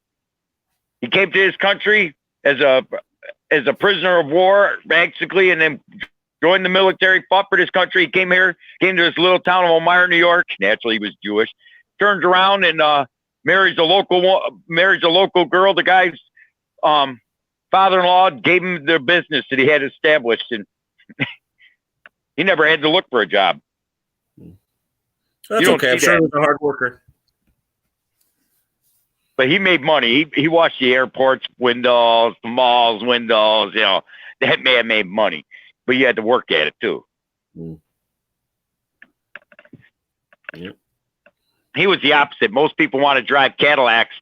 He came to his country as a prisoner of war, basically, and then joined the military, fought for his country. He came to this little town of Elmira, New York. Naturally, he was Jewish. Turned around and marries a local girl. The guy's father-in-law gave him their business that he had established, and he never had to look for a job. That's okay. I'm sure he was a hard worker. But he made money. He washed the airport's windows, the mall's windows. You know, that man made money. But you had to work at it too. Yep. He was the opposite. Most people want to drive Cadillacs.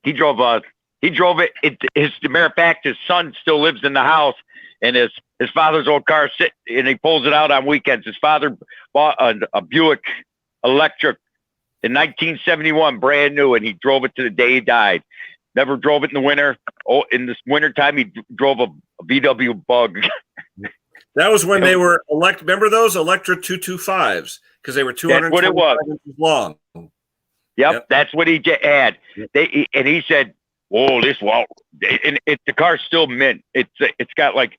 He drove it. As a matter of fact, his son still lives in the house, and his father's old car sit, and he pulls it out on weekends. His father bought a Buick Electric in 1971, brand new, and he drove it to the day he died. Never drove it in the winter. Oh, in this wintertime, he drove a VW Bug. That was when they were remember those Electra 225s? Because they were 225 inches long. Yep, that's what he had. And he said, "Whoa, this the car's still mint. It's got like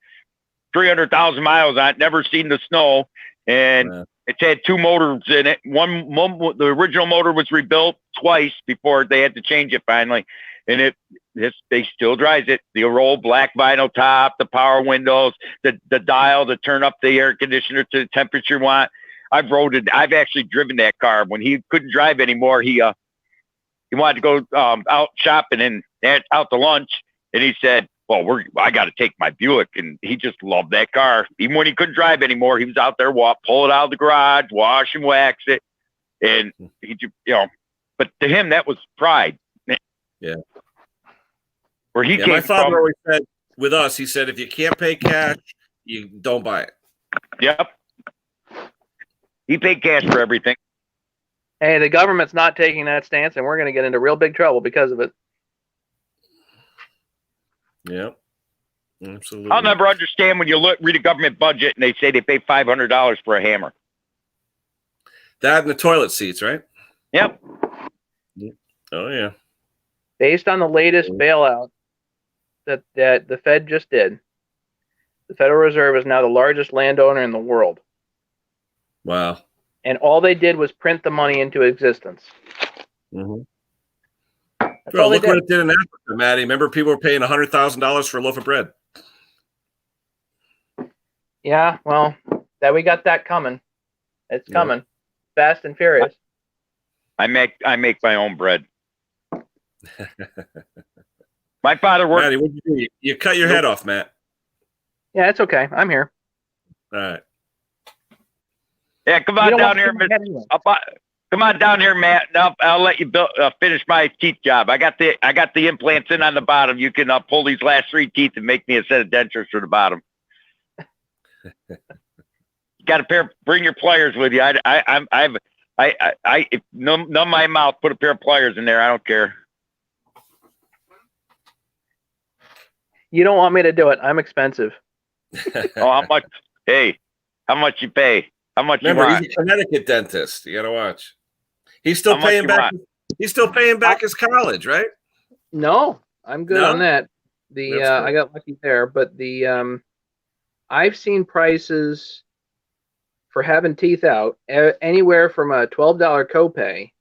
300,000 miles on it. Never seen the snow, and it's had 2 motors in it. One, the original motor was rebuilt twice before they had to change it finally, and they still drives it. The old black vinyl top, the power windows, the dial to turn up the air conditioner to the temperature you want. I've actually driven that car when he couldn't drive anymore. He wanted to go out shopping and out to lunch, and he said, "Well, I got to take my Buick," and he just loved that car. Even when he couldn't drive anymore, he was out there pull it out of the garage, wash and wax it, and But to him, that was pride. Yeah. Where he came my father from, always said with us, he said, if you can't pay cash, you don't buy it. Yep. He paid cash for everything. Hey, the government's not taking that stance, and we're going to get into real big trouble because of it. Yep. Absolutely. I'll never understand when you read a government budget and they say they pay $500 for a hammer. That and the toilet seats, right? Yep. Oh, yeah. Based on the latest bailout that the Fed just did, the Federal Reserve is now the largest landowner in the world. Wow. And all they did was print the money into existence. Mm-hmm. That's Bro, all they look what did. it did in Africa, Maddie. Remember people were paying $100,000 for a loaf of bread. Yeah, well, we got that coming. It's coming. Fast and furious. I make my own bread. My father worked. Maddie, what did you do? You cut your head off, Matt. Yeah, it's okay. I'm here. All right. Yeah, come on down here, come on down here, Matt. I'll let you finish my teeth job. I got the implants in on the bottom. You can pull these last 3 teeth and make me a set of dentures for the bottom. Got bring your pliers with you. If numb my mouth, put a pair of pliers in there. I don't care. You don't want me to do it. I'm expensive. How much? Hey, how much you pay? How much Remember, you want? he's a Connecticut dentist. You got to watch. He's still paying back. He's still paying back his college, right? No, I'm good on that. I got lucky there, but I've seen prices for having teeth out anywhere from a $12 copay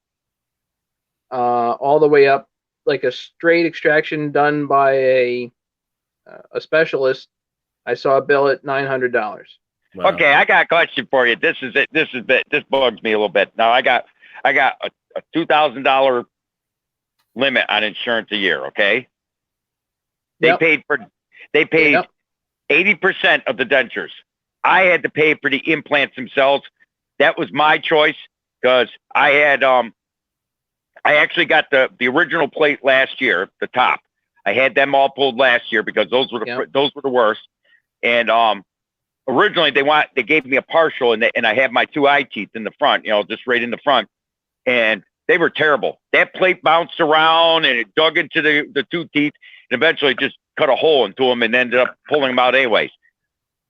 all the way up, like a straight extraction done by a specialist. I saw a bill at $900. Wow. Okay, I got a question for you. This is it. This bugs me a little bit. Now I got a $2,000 limit on insurance a year. Okay. They paid 80% of the dentures. I had to pay for the implants themselves. That was my choice because I had I actually got the original plate last year, the top. I had them all pulled last year because those were the worst. And originally they gave me a partial, and I had my 2 eye teeth in the front, just right in the front, and they were terrible. That plate bounced around and it dug into the 2 teeth, and eventually just cut a hole into them and ended up pulling them out anyways.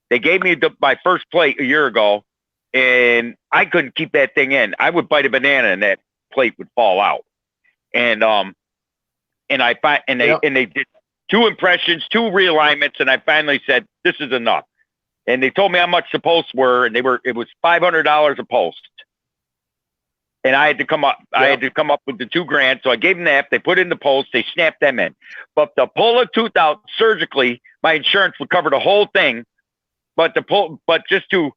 They gave me my first plate a year ago, and I couldn't keep that thing in. I would bite a banana and that plate would fall out. And they did 2 impressions, 2 realignments, and I finally said, this is enough. And they told me how much the posts were, and it was $500 a post. And I had to come up. I had to come up with the $2,000. So I gave them that. They put in the post. They snapped them in. But to pull a tooth out surgically, my insurance would cover the whole thing. But just the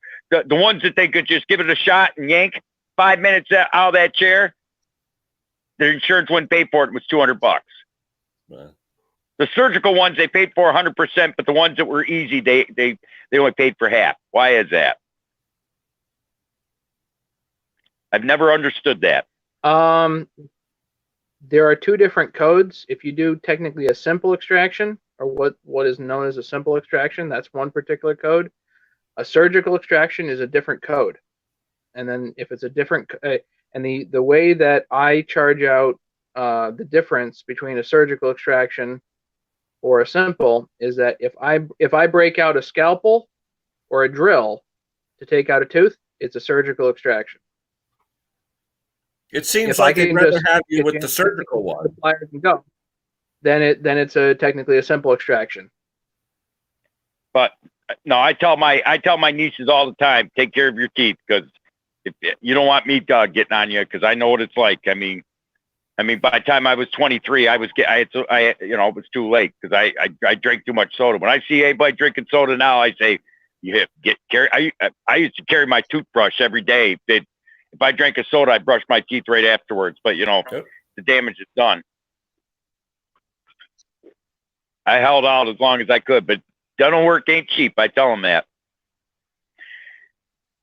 ones that they could just give it a shot and yank 5 minutes out of that chair, the insurance wouldn't pay for it. It was $200. Wow. The surgical ones they paid for 100%, but the ones that were easy, they only paid for half. Why is that? I've never understood that. There are 2 different codes. If you do technically a simple extraction, or what is known as a simple extraction, that's one particular code. A surgical extraction is a different code. And then if it's a different, and the way that I charge out the difference between a surgical extraction or a simple is that if I break out a scalpel or a drill to take out a tooth, it's a surgical extraction. It seems If I like they'd can rather just have you if with you the have surgical one. the pliers and go, then it's technically a simple extraction. But no, I tell my nieces all the time, take care of your teeth, because if you don't want me getting on you, because I know what it's like. I mean, by the time I was 23, it was too late, because I drank too much soda. When I see anybody drinking soda now, I say, I used to carry my toothbrush every day. If I drank a soda, I brushed my teeth right afterwards. But Yep. the damage is done. I held out as long as I could, but dental work ain't cheap. I tell them that.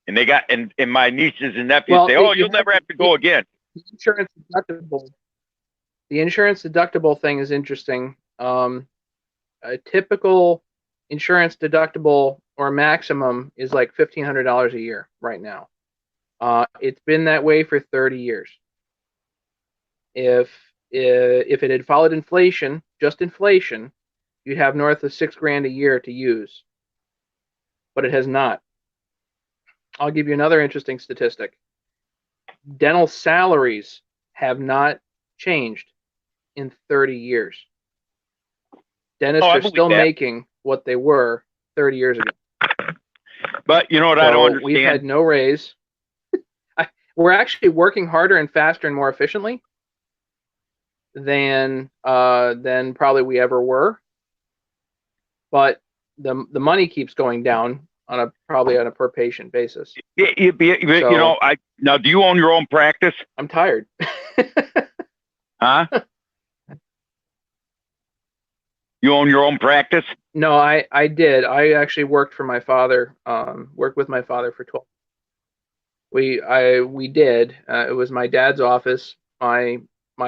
And they got and my nieces and nephews say, "Oh, you'll never have to go again." The insurance deductible thing is interesting. A typical insurance deductible or maximum is like $1,500 a year right now. It's been that way for 30 years. If it had followed inflation, just inflation, you'd have north of $6,000 a year to use. But it has not. I'll give you another interesting statistic. Dental salaries have not changed in 30 years. Dentists are still making what they were 30 years ago. But you know what I don't understand? We've had no raise. We're actually working harder and faster and more efficiently than probably we ever were. But the money keeps going down probably on a per patient basis. Now, do you own your own practice? I'm tired. Huh? You own your own practice? No, I did. I actually worked for my father. Worked with my father for 12. We did. It was my dad's office. My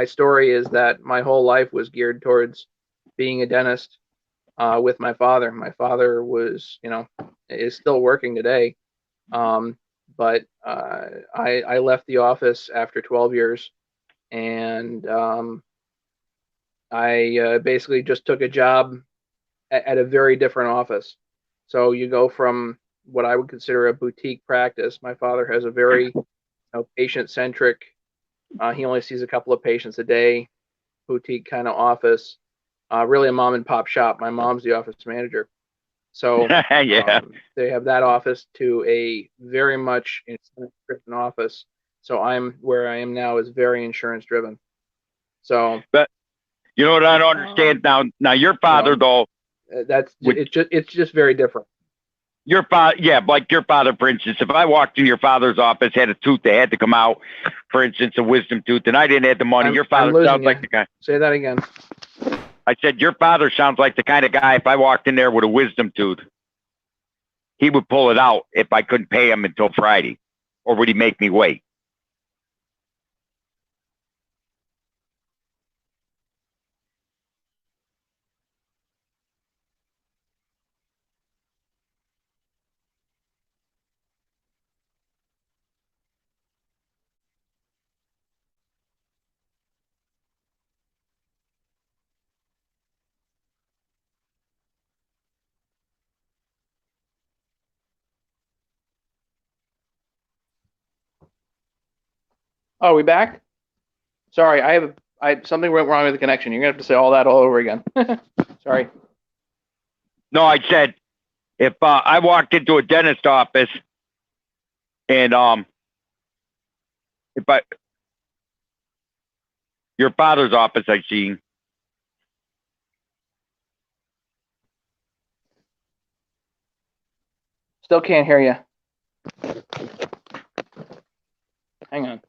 story is that my whole life was geared towards being a dentist. With my father. My father was, is still working today. But I left the office after 12 years, and I basically just took a job at a very different office. So you go from what I would consider a boutique practice. My father has a very patient-centric, he only sees a couple of patients a day, boutique kind of office. Really a mom and pop shop. My mom's the office manager. So yeah. They have that office to a very much insurance-driven office. So where I am now is very insurance-driven. So, but you know what I don't understand now your father though. It's just very different. Your father, yeah, like your father, for instance. If I walked in your father's office, had a tooth that had to come out, for instance, a wisdom tooth, and I didn't have the money, your father sounds like the guy. Say that again. I said, your father sounds like the kind of guy, if I walked in there with a wisdom tooth, he would pull it out if I couldn't pay him until Friday. Or would he make me wait? Oh, we back? Sorry, something went wrong with the connection. You're gonna have to say all that all over again. Sorry. No, I said, if I walked into a dentist office and your father's office, I seen. Still can't hear you. Hang on.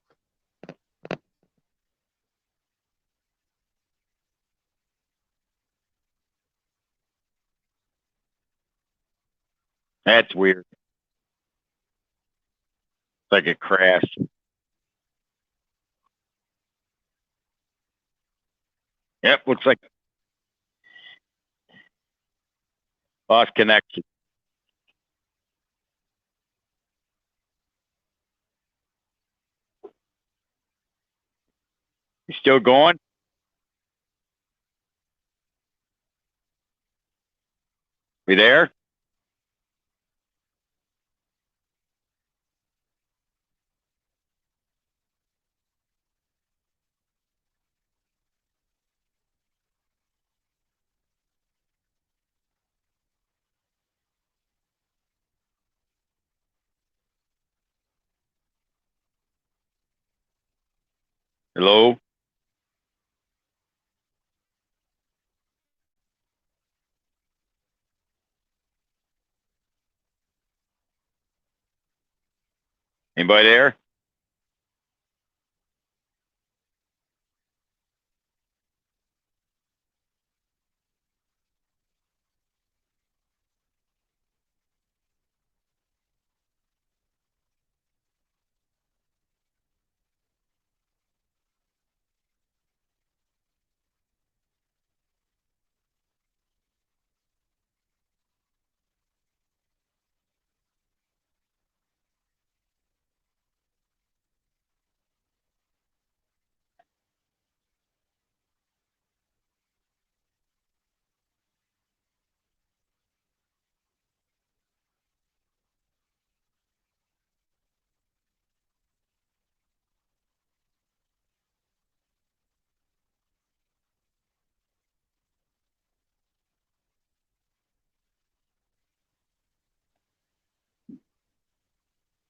That's weird. It's like a crash. Yep, looks like lost connection. You still going? We there? Hello? Anybody there?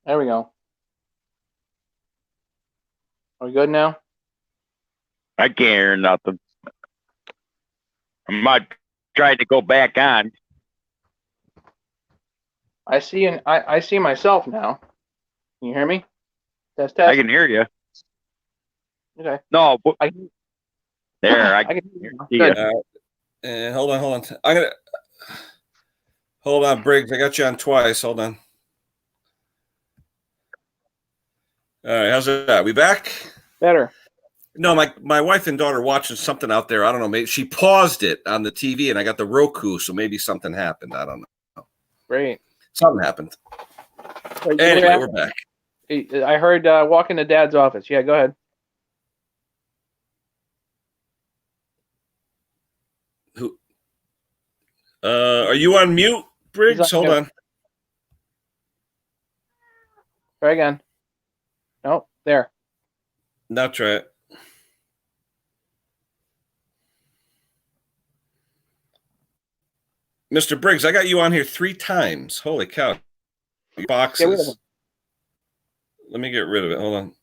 There we go. Are we good now? I can't hear nothing. I'm not trying to go back on. I see, and I see myself now. Can you hear me? Test, test. I can hear you. Okay. No, I, there. I can can hear you now. see Good. you. And hold on. Hold on, Briggs. I got you on twice. Hold on. All right, how's that? We back? Better. No, my wife and daughter watching something out there. I don't know. Maybe she paused it on the TV, and I got the Roku, so maybe something happened. I don't know. Great. Something happened. Wait, Anyway, we're back. I heard walk into Dad's office. Yeah, go ahead. Who? Are you on mute, Briggs? He's on Hold mute. on. Try again. Nope. There. Now try it. Mr. Briggs, I got you on here 3 times. Holy cow. Boxes. Get rid of him. Let me get rid of it. Hold on.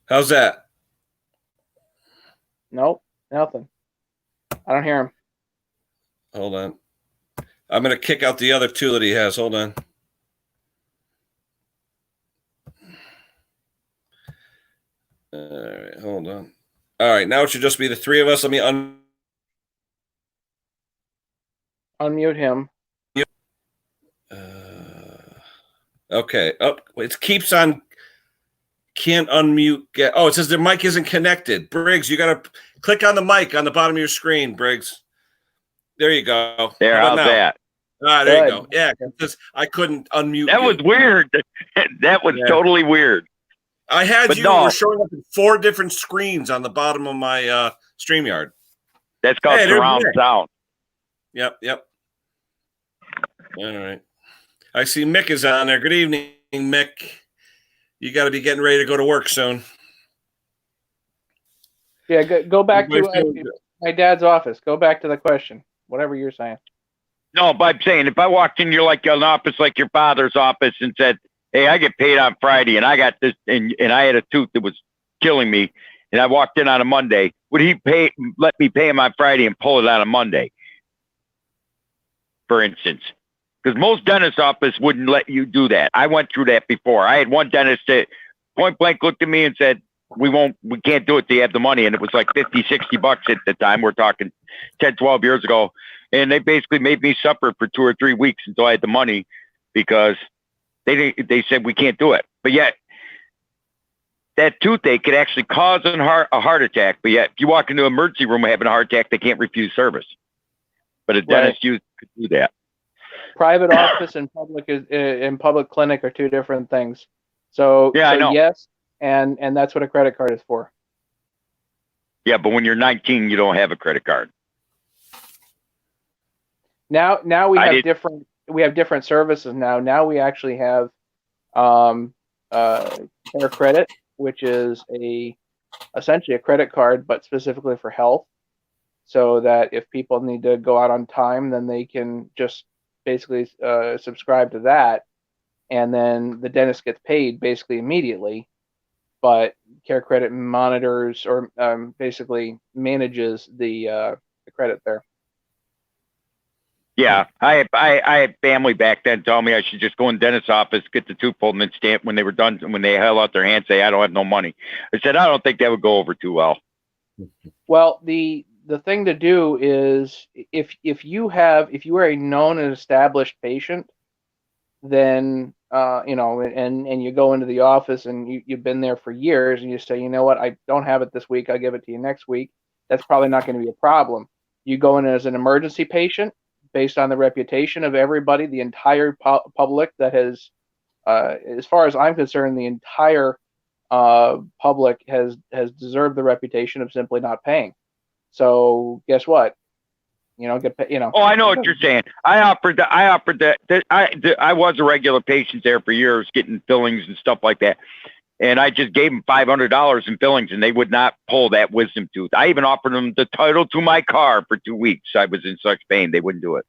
How's that? Nope. Nothing. I don't hear him. Hold on. I'm going to kick out the other 2 that he has. Hold on. All right. Hold on. All right. Now it should just be the 3 of us. Let me Unmute him. Okay. Oh, it keeps on. Can't unmute. It says the mic isn't connected. Briggs, you got to click on the mic on the bottom of your screen, Briggs. There you go. There, How how's about now? that? Ah, there you Good. go. Yeah, because I couldn't unmute That you. was weird. That was totally weird. I had But you no. were showing up in 4 different screens on the bottom of my StreamYard. That's called Hey, there's surround Nick. sound. Yep. All right. I see Mick is on there. Good evening, Mick. You got to be getting ready to go to work soon. Yeah, go back to Everybody feeling good? my dad's office. Go back to the question. Whatever you're saying. No, but I'm saying if I walked in your like an office like your father's office and said, "Hey, I get paid on Friday and I got this and I had a tooth that was killing me," and I walked in on a Monday, would he let me pay him on Friday and pull it on a Monday? For instance, because most dentist office wouldn't let you do that. I went through that before. I had one dentist that point blank looked at me and said, we can't do it till you have the money. And it was like 50, 60 bucks at the time. We're talking 10, 12 years ago. And they basically made me suffer for 2 or 3 weeks until I had the money because they said we can't do it. But yet that toothache could actually cause a heart attack. But yet if you walk into an emergency room having a heart attack, they can't refuse service. But a dentist could do that. Private office and public clinic are 2 different things. So I know. Yes, and that's what a credit card is for. Yeah, but when you're 19, you don't have a credit card. Now we have different services now. Now we actually have Care Credit, which is essentially a credit card, but specifically for health. So that if people need to go out on time, then they can just basically subscribe to that, and then the dentist gets paid basically immediately. But Care Credit monitors or basically manages the credit there. Yeah, I had family back then tell me I should just go in the dentist's office, get the tooth pulled, and then stamp when they were done. When they held out their hand, say I don't have no money. I said I don't think that would go over too well. Well, the thing to do is if you are a known and established patient, then and you go into the office and you've been there for years and you say, you know what, I don't have it this week, I'll give it to you next week. That's probably not going to be a problem. You go in as an emergency patient based on the reputation of everybody, the entire public that has, as far as I'm concerned, the entire public has deserved the reputation of simply not paying. So guess what? Oh, I know what you're saying. I offered that. I was a regular patient there for years, getting fillings and stuff like that. And I just gave them $500 in fillings, and they would not pull that wisdom tooth. I even offered them the title to my car for 2 weeks. I was in such pain, they wouldn't do it.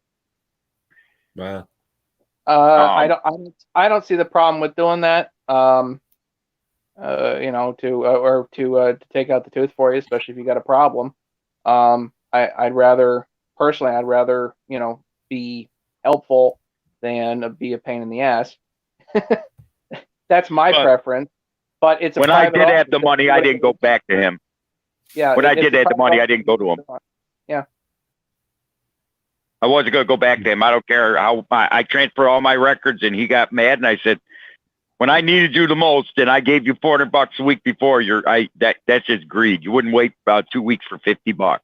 Wow. I don't see the problem with doing that. To take out the tooth for you, especially if you got a problem. I'd rather be helpful than be a pain in the ass. That's my preference. But it's when I did have the money, I didn't go back to him. Yeah. When I did have the money, I didn't go to him. Yeah. I wasn't going to go back to him. I don't care how I transfer all my records, and he got mad, and I said, when I needed you the most, and I gave you $400 a week before, that's just greed. You wouldn't wait about 2 weeks for $50.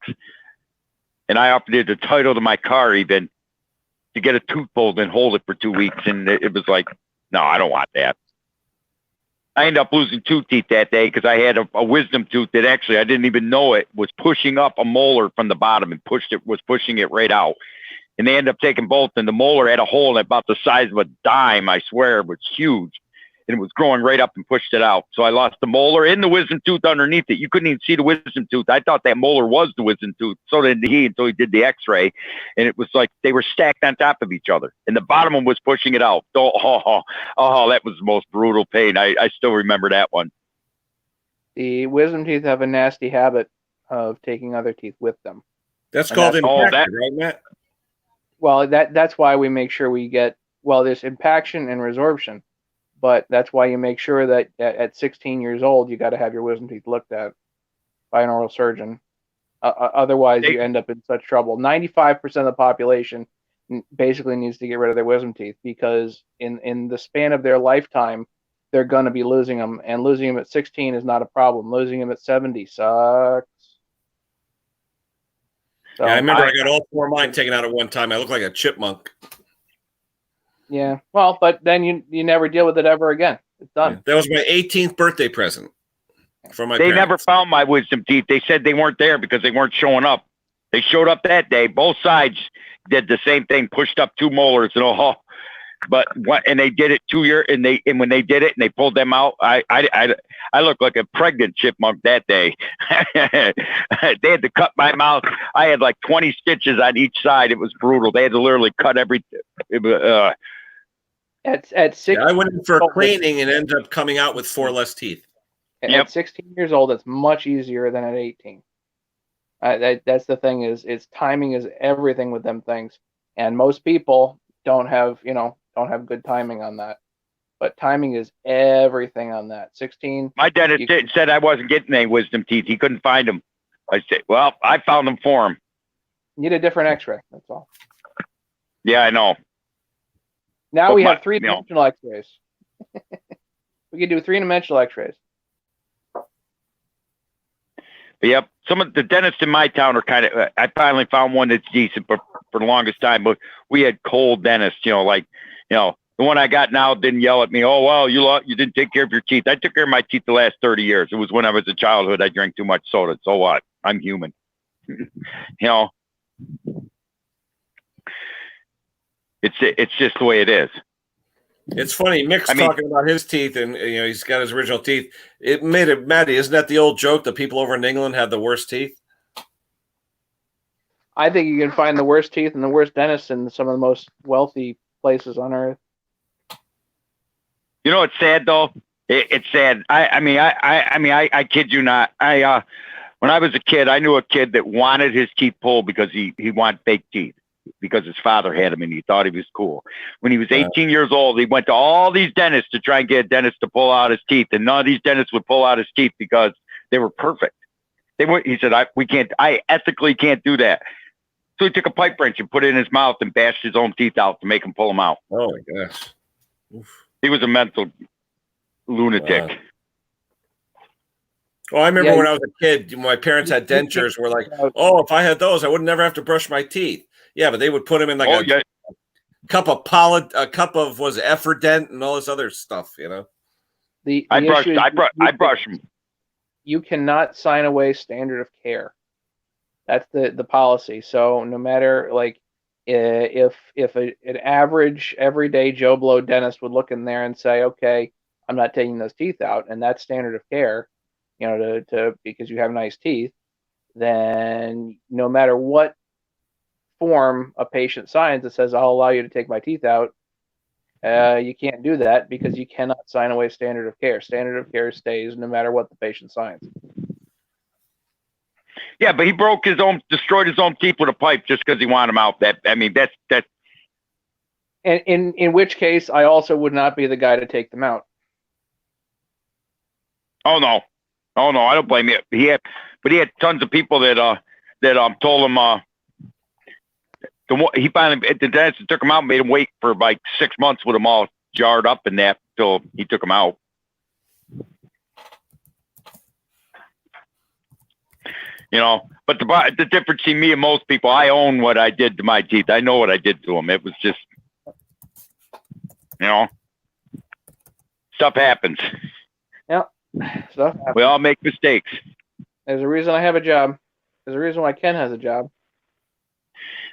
And I offered you the title to my car even to get a tooth pulled and hold it for 2 weeks. And it was like, no, I don't want that. I ended up losing 2 teeth that day because I had a wisdom tooth that actually I didn't even know it was pushing up a molar from the bottom and was pushing it right out. And they ended up taking both, and the molar had a hole about the size of a dime. I swear, it was huge. And it was growing right up and pushed it out. So I lost the molar and the wisdom tooth underneath it. You couldn't even see the wisdom tooth. I thought that molar was the wisdom tooth. So did he until he did the x-ray. And it was like they were stacked on top of each other. And the bottom one was pushing it out. Oh, that was the most brutal pain. I still remember that one. The wisdom teeth have a nasty habit of taking other teeth with them. That's called impaction, right, Matt? Well, that's why we make sure we get, there's impaction and resorption. But that's why you make sure that at 16 years old, you got to have your wisdom teeth looked at by an oral surgeon. Otherwise, you end up in such trouble. 95% of the population basically needs to get rid of their wisdom teeth because in the span of their lifetime, they're going to be losing them. And losing them at 16 is not a problem. Losing them at 70 sucks. So, yeah, I remember I got all 4 of mine taken out at one time. I looked like a chipmunk. Yeah, well, but then you never deal with it ever again. It's done. Yeah, that was my 18th birthday present from my They parents. never found my wisdom teeth. They said they weren't there because they weren't showing up. They showed up that day. Both sides did the same thing, pushed up 2 molars and all. And they did it 2 years. And when they did it and they pulled them out, I looked like a pregnant chipmunk that day. They had to cut my mouth. I had like 20 stitches on each side. It was brutal. They had to literally cut everything. At 16, I went in for cleaning and ended up coming out with 4 less teeth. At 16 years old, it's much easier than at 18. That's the thing is timing is everything with them things, and most people don't have good timing on that. But timing is everything on that. 16. My dentist said I wasn't getting any wisdom teeth. He couldn't find them. I said, well, I found them for him. Need a different X-ray. That's all. Yeah, I know. Now we have 3-dimensional X-rays. We can do 3-dimensional X-rays. Yep. Some of the dentists in my town are kind of. I finally found one that's decent, but for the longest time, but we had cold dentists. The one I got now didn't yell at me. Oh well, you didn't take care of your teeth. I took care of my teeth the last 30 years. It was when I was a childhood. I drank too much soda. So what? I'm human. It's just the way it is. It's funny. Mick's talking about his teeth, and he's got his original teeth. It made it, Matty. Isn't that the old joke that people over in England have the worst teeth? I think you can find the worst teeth and the worst dentists in some of the most wealthy places on earth. You know, it's sad though. It's sad. I mean, I kid you not. When I was a kid, I knew a kid that wanted his teeth pulled because he wanted fake teeth because his father had them and he thought he was cool. When he was 18 years old, he went to all these dentists to try and get a dentist to pull out his teeth, and none of these dentists would pull out his teeth because they were perfect. He said, I ethically can't do that. So he took a pipe wrench and put it in his mouth and bashed his own teeth out to make him pull them out. Oh my gosh. Oof. He was a mental lunatic. Wow. Well, I remember when I was a kid, my parents had dentures. We're like, oh, if I had those, I would never have to brush my teeth. Yeah, but they would put them in like a cup of was Efferdent and all this other stuff, you know. I brush them. You cannot sign away standard of care. That's the policy. So no matter like if an average everyday Joe Blow dentist would look in there and say, okay, I'm not taking those teeth out, and that's standard of care, you know, to because you have nice teeth, then no matter what form a patient signs that says I'll allow you to take my teeth out, you can't do that because you cannot sign away standard of care. Standard of care stays no matter what the patient signs. Yeah, but he destroyed his own teeth with a pipe just because he wanted them out. That's. And in which case, I also would not be the guy to take them out. Oh no, I don't blame you. He had tons of people that told him the dentist took him out and made him wait for like 6 months with them all jarred up and that till he took them out. You know, but the difference between me and most people, I own what I did to my teeth. I know what I did to them. It was just, you know, stuff happens. Yep, stuff happens. We all make mistakes. There's a reason I have a job. There's a reason why Ken has a job.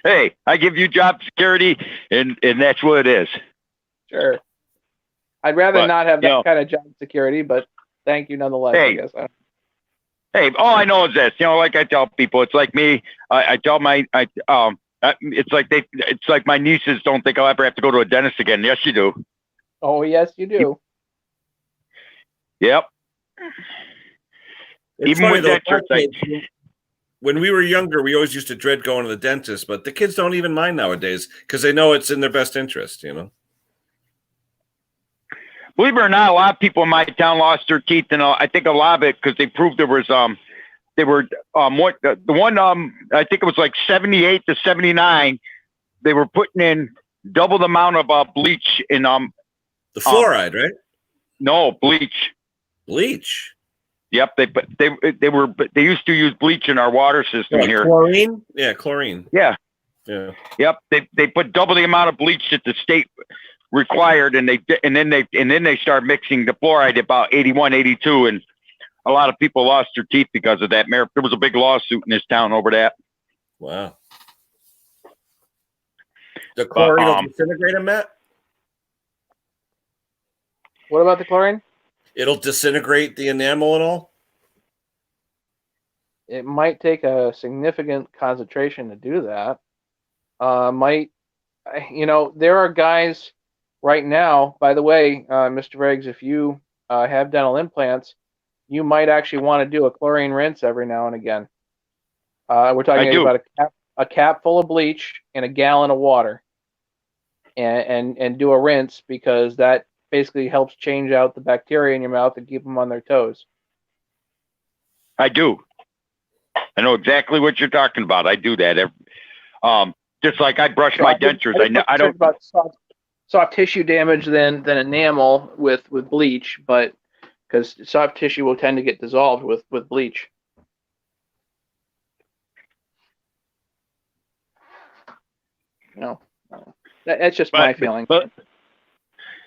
Hey, I give you job security, and that's what it is. Sure. I'd rather not have that kind of job security, but thank you nonetheless. Hey, I guess. Hey, all I know is this. You know, like I tell people, it's like me. I tell it's like my nieces don't think I'll ever have to go to a dentist again. Yes, you do. Oh, yes, you do. Yep. It's even funny, with though, that, when we were younger, we always used to dread going to the dentist, but the kids don't even mind nowadays because they know it's in their best interest, you know. Believe it or not, a lot of people in my town lost their teeth, and I think a lot of it because they proved there was I think it was like 78 to 79. They were putting in double the amount of bleach in the fluoride, right? No, bleach. Bleach. Yep, they used to use bleach in our water system here. Chlorine? Yeah, chlorine. Yeah. Yeah. Yep, they put double the amount of bleach that the state required, and then they start mixing the fluoride about 81, 82, and a lot of people lost their teeth because of that. There was a big lawsuit in this town over that. Wow. The chlorine will disintegrate them, Matt? What about the chlorine? It'll disintegrate the enamel and all? It might take a significant concentration to do that. There are guys right now, by the way, Mr. Riggs, if you have dental implants, you might actually want to do a chlorine rinse every now and again. We're talking about a cap full of bleach and a gallon of water, and do a rinse because that basically helps change out the bacteria in your mouth and keep them on their toes. I do. I know exactly what you're talking about. I do that. Just like I brush my dentures. I don't about soft tissue damage than enamel with bleach, but because soft tissue will tend to get dissolved with bleach. No, that's just my feeling. But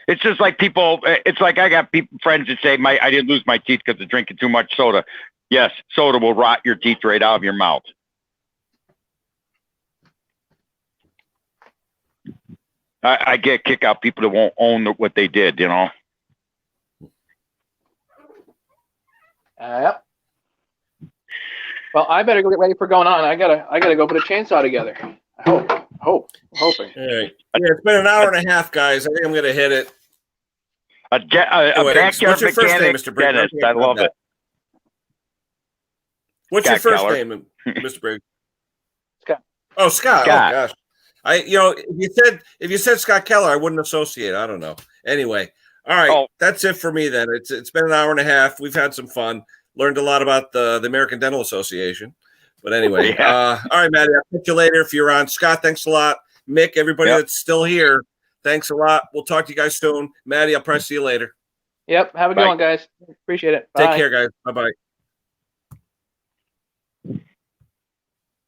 it's just like people. It's like I got friends that say I didn't lose my teeth because of drinking too much soda. Yes, soda will rot your teeth right out of your mouth. I get a kick out people that won't own what they did, you know. Yep. Well, I better go get ready for going on. I gotta go put a chainsaw together. I'm hoping. All right. Yeah, it's been an hour and a half, guys. I think I'm gonna hit it. A Anyway, backyard what's your first name, mechanic Mr. Briggs? dentist. I love it. What's Scott your first Keller. name, Mr. Briggs? Scott. Oh, Scott. Scott. Oh gosh. If you said Scott Keller, I wouldn't associate. I don't know. Anyway, all right. Oh. That's it for me then. It's been an hour and a half. We've had some fun. Learned a lot about the American Dental Association. But anyway, Yeah. all right, Maddie. I'll catch you later if you're on. Scott, thanks a lot. Mick, everybody that's still here, thanks a lot. We'll talk to you guys soon. Maddie, I'll probably see you later. Yep. Have a good Bye. one, guys. Appreciate it. Take Bye. care, guys. Bye-bye.